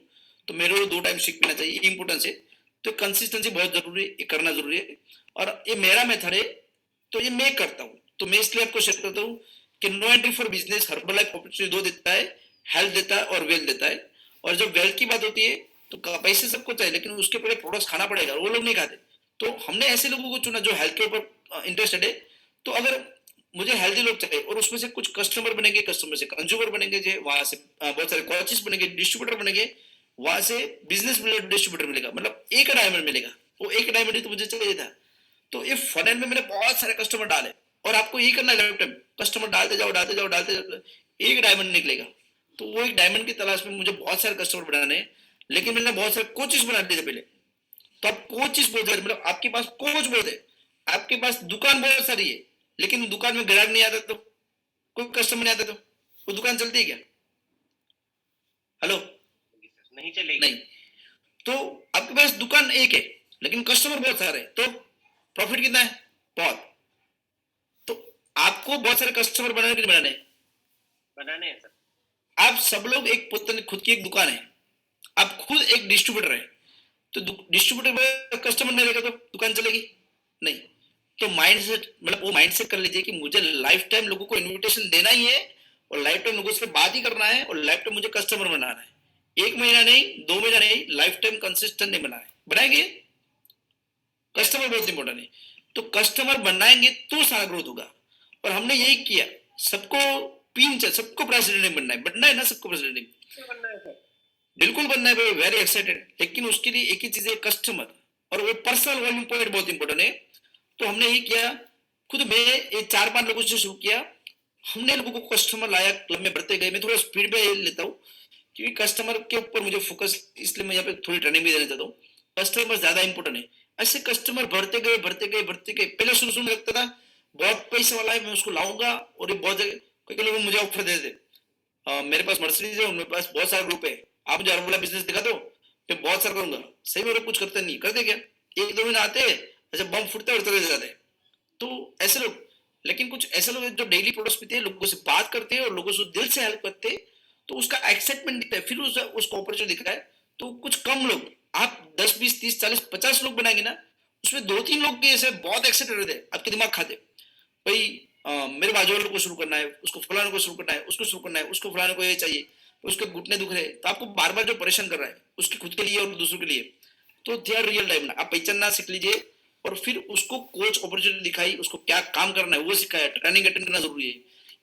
तो मेरे को 2 टाइम शेक पीना चाहिए, इंपोर्टेंस है। तो कंसिस्टेंसी बहुत जरूरी है, ये करना जरूरी है। और ये मेरा मेथड है, तो ये मैं करता हूँ, तो मैं इसलिए आपको शेयर करता हूँ कि no entry for business Herbalife opportunity 2 देता है, हेल्थ देता है और वेल्थ देता है। और जब वेल्थ की बात होती है तो पैसे सबको चाहिए, लेकिन उसके पहले प्रोडक्ट्स खाना पड़ेगा, वो लोग नहीं खाते। तो हमने ऐसे लोगों को चुना जो हेल्थ के ऊपर इंटरेस्टेड है। तो अगर मुझे हेल्दी लोग चाहिए और उसमें से कुछ कस्टमर बनेंगे, कस्टमर से कंज्यूमर बनेंगे, जो वहां से बहुत सारे कोचेस बनेंगे, डिस्ट्रीब्यूटर बनेंगे, वहां से बिजनेस डिस्ट्रीब्यूटर मिलेगा, मतलब एक डायमंड मिलेगा। वो एक डायमंड ही तो मुझे चाहिए था। तो ये फनल में मैंने बहुत सारे कस्टमर डाले, और आपको यही करना है, कस्टमर डालते जाओ डालते जाओ डालते जाओ, एक डायमंड निकलेगा। तो वो एक डायमंड की तलाश में मुझे बहुत सारे कस्टमर बनाने हैं, लेकिन मैंने बहुत सारे कोचेस बना दिए थे पहले। तो आप कोचेस बोलते हैं, मतलब आपके पास कोच बोलते हैं, आपके पास दुकान बहुत सारी है, लेकिन दुकान में ग्राहक नहीं आता, तो कोई कस्टमर नहीं आता, तो वो दुकान चलती है क्या? हेलो, नहीं चलेगी। नहीं। तो आपके पास दुकान एक है लेकिन कस्टमर बहुत सारे हैं, तो प्रॉफिट कितना है? बहुत। तो आपको बहुत सारे कस्टमर बनाने के लिए बनाने हैं। बनाने हैं सर। आप सब लोग एक खुद की एक दुकान है, आप खुद एक डिस्ट्रीब्यूटर है, तो डिस्ट्रीब्यूटर में कस्टमर नहीं रहेगा तो दुकान चलेगी नहीं। तो माइंडसेट मतलब वो माइंडसेट कर लीजिए कि मुझे लाइफ टाइम लोगों को इनविटेशन देना ही है और लाइफ टाइम लोगों से बात ही करना है और लाइफ टाइम मुझे कस्टमर बनाना है। 1 महीना नहीं, 2 महीना नहीं, लाइफ टाइम कंसिस्टेंट नहीं बनाना है। बनाएंगे? कस्टमर बहुत इंपॉर्टेंट है। तो कस्टमर बनाएंगे तो सारा ग्रोथ होगा। और हमने यही किया, सबको पिन सबको प्रेसिडेंट बनना है ना, सबको प्रेसिडेंट बनना है सर। बिल्कुल बनना है भाई, वेरी एक्साइटेड। लेकिन उसके लिए एक ही चीज है, कस्टमर, और वो पर्सनल वैल्यू पॉइंट बहुत इंपॉर्टेंट है। तो हमने ये किया, खुद मैं ये 4-5 लोगों से शुरू किया, हमने लोगों को कस्टमर लाया, क्लब में बढ़ते गए। मैं थोड़ा स्पीड पे लेता हूँ क्योंकि कस्टमर के ऊपर मुझे फोकस, इसलिए मैं यहाँ पे थोड़ी ट्रेनिंग भी देना चाहता हूँ। कस्टमर ज्यादा इंपॉर्टेंट है। ऐसे कस्टमर बढ़ते गए बढ़ते गए बढ़ते गए। पहले शुरू में लगता था बहुत पैसे वाला है, मैं उसको लाऊंगा और ये बहुत जगह कोई लोग मुझे ऑफर दे देते, मेरे पास मर्सिडीज है, उनके पास बहुत सारा ग्रुप है, आप मुझे वाला बिजनेस दिखा दो, मैं बहुत सारा करूंगा। सही में कुछ करते नहीं, करते क्या 1-2 महीने आते, अच्छा बम फूटते और चले जाते। तो ऐसे लोग, लेकिन कुछ ऐसे लोग जो डेली प्रोडक्ट्स पीते हैं, लोगों से बात करते हैं और लोगों से दिल से हेल्प करते हैं, तो उसका एक्साइटमेंट दिखता है, फिर उसको अपॉर्चुनिटी दिख रहा है। तो कुछ कम लोग, आप 10, 20, 30, 40, 50 लोग बनाएंगे ना, उसमें 2-3 लोग के ऐसे बहुत एक्साइटेड रहते हैं, आपके दिमाग खाते भाई मेरे बाजू वाले को शुरू करना है, उसको फलाने को शुरू करना है, उसको शुरू करना है, उसको फलाने को ये चाहिए, उसके घुटने दुख रहे, तो आपको बार बार जो परेशान कर रहा है उसके खुद के लिए और दूसरों के लिए, तो दे आर रियल टाइम ना, आप पहचानना सीख लीजिए। और फिर उसको कोच अपॉर्चुनिटी दिखाई, उसको क्या काम करना है वो सिखाया, ट्रेनिंग अटेंड करना जरूरी है।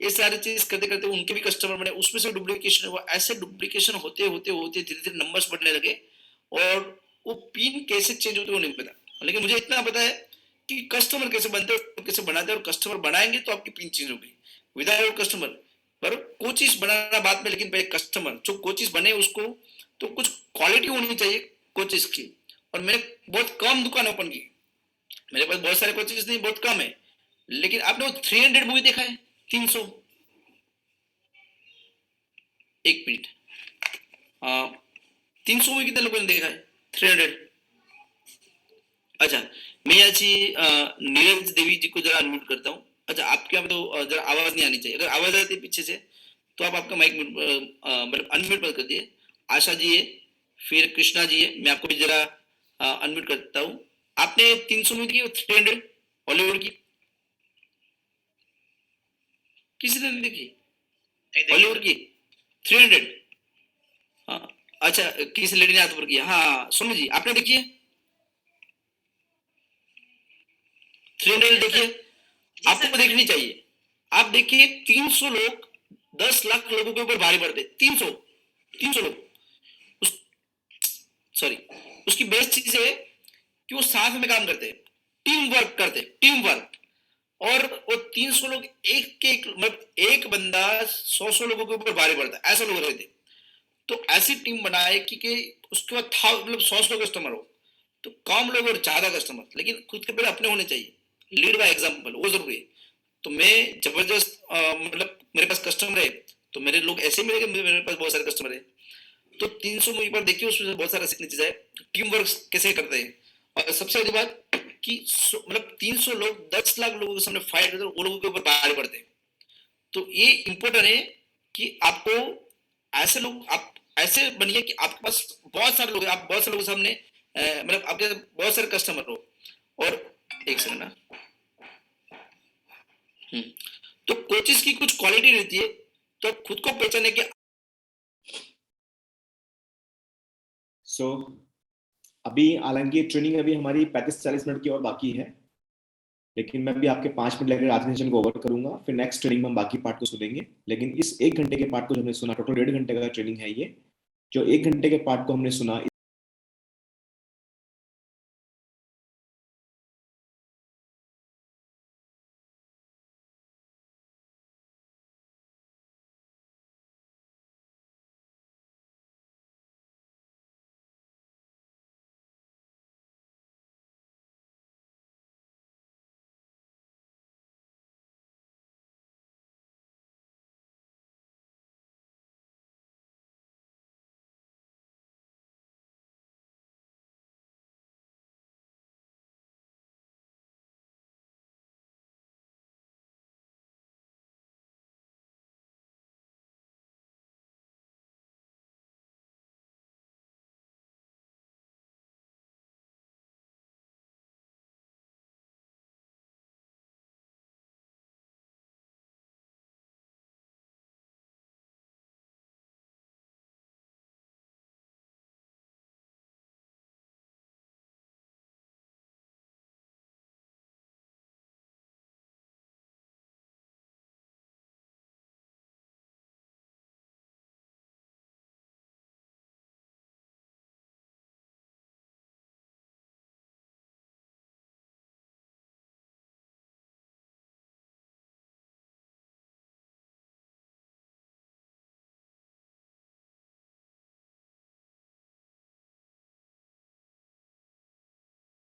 ये सारी चीज करते करते उनके भी कस्टमर बने, उसमें से डुप्लीकेशन हुआ। ऐसे डुप्लीकेशन होते होते होते धीरे धीरे नंबर्स बढ़ने लगे और वो पिन कैसे चेंज होते वो नहीं पता। लेकिन मुझे इतना पता है कि कस्टमर कैसे बनते हैं, कैसे बनाते हैं, और कस्टमर बनाएंगे तो आपकी पिन चेंज होगी। विदाउट कस्टमर पर कोचिस बनाना बाद में, लेकिन पहले कस्टमर, जो कोचिस बने उसको तो कुछ क्वालिटी होनी चाहिए कोचिस की। और मैंने बहुत कम दुकान ओपन की, मेरे पास बहुत सारे कोचिस नहीं, बहुत कम है। लेकिन आपने वो 300 मूवी देखा है? 300, 1 मिनट, 300 मूवी कितने लोगों ने देखा है? 300। अच्छा, मैं आज नीरज देवी जी को जरा अनम्यूट करता हूँ। अच्छा, आपके यहाँ तो जरा आवाज नहीं आनी चाहिए, अगर आवाज आती है पीछे से तो आप आपका माइक मतलब अनम्यूट मत कर दिए। आशा जी है, फिर कृष्णा जी है, मैं आपको भी जरा अनम्यूट करता हूँ। आपने 300 में की 300 हॉलीवुड की? किसी ने नहीं देखी हॉलीवुड की 300? हाँ, अच्छा, किसी लेडी ने हाथ ऊपर किया। हाँ सोनू जी, आपने देखी है 300? देखिए, आपको देखनी चाहिए। आप देखिए 300 लोग 10 लाख लोगों के ऊपर भारी पड़ते। 300 लोग, सॉरी, उसकी बेस्ट चीज है कि वो साथ में काम करते, टीम वर्क करते, टीम वर्क। और वो 300 लोग एक के एक, मतलब एक बंदा 100 लोगों के ऊपर भारी पड़ता है, ऐसे लोग रहते। तो ऐसी टीम बनाए कि उसके बाद मतलब 100 कस्टमर हो, तो कम लोग और ज्यादा कस्टमर, लेकिन खुद के पहले अपने होने चाहिए, लीड बाय एग्जांपल, वो जरूरी है। तो मैं जबरदस्त मतलब मेरे पास कस्टमर है तो मेरे लोग ऐसे मिलेंगे, मेरे पास बहुत सारे कस्टमर है। तो 300 मूवी पर देखिए, उसमें बहुत सारा सीखने चीज है, टीम वर्क कैसे करते हैं। और सबसे बड़ी बात कि मतलब 300 लोग 10 लाख लोगों के सामने फाइट करते हैं, वो लोगों के ऊपर भारी पड़ते हैं। तो ये इंपॉर्टेंट है कि आपको ऐसे लोग, आप ऐसे बनिए कि आपके पास बहुत सारे लोग, आप बहुत सारे लोगों के सामने मतलब आपके बहुत सारे कस्टमर हो। और एक सेकंड ना, तो कोचेस की कुछ क्वालिटी रहती है, तो आप खुद को पहचाने के। सो अभी हालांकि ट्रेनिंग अभी हमारी 35-40 मिनट की और बाकी है, लेकिन मैं भी आपके 5 मिनट लगेगा आधे सेशन को ओवर करूंगा, फिर नेक्स्ट ट्रेनिंग में हम बाकी पार्ट को सुनेंगे। लेकिन इस 1 घंटे के पार्ट को जो हमने सुना, टोटल 1.5 घंटे का ट्रेनिंग है ये, जो 1 घंटे के पार्ट को हमने सुना,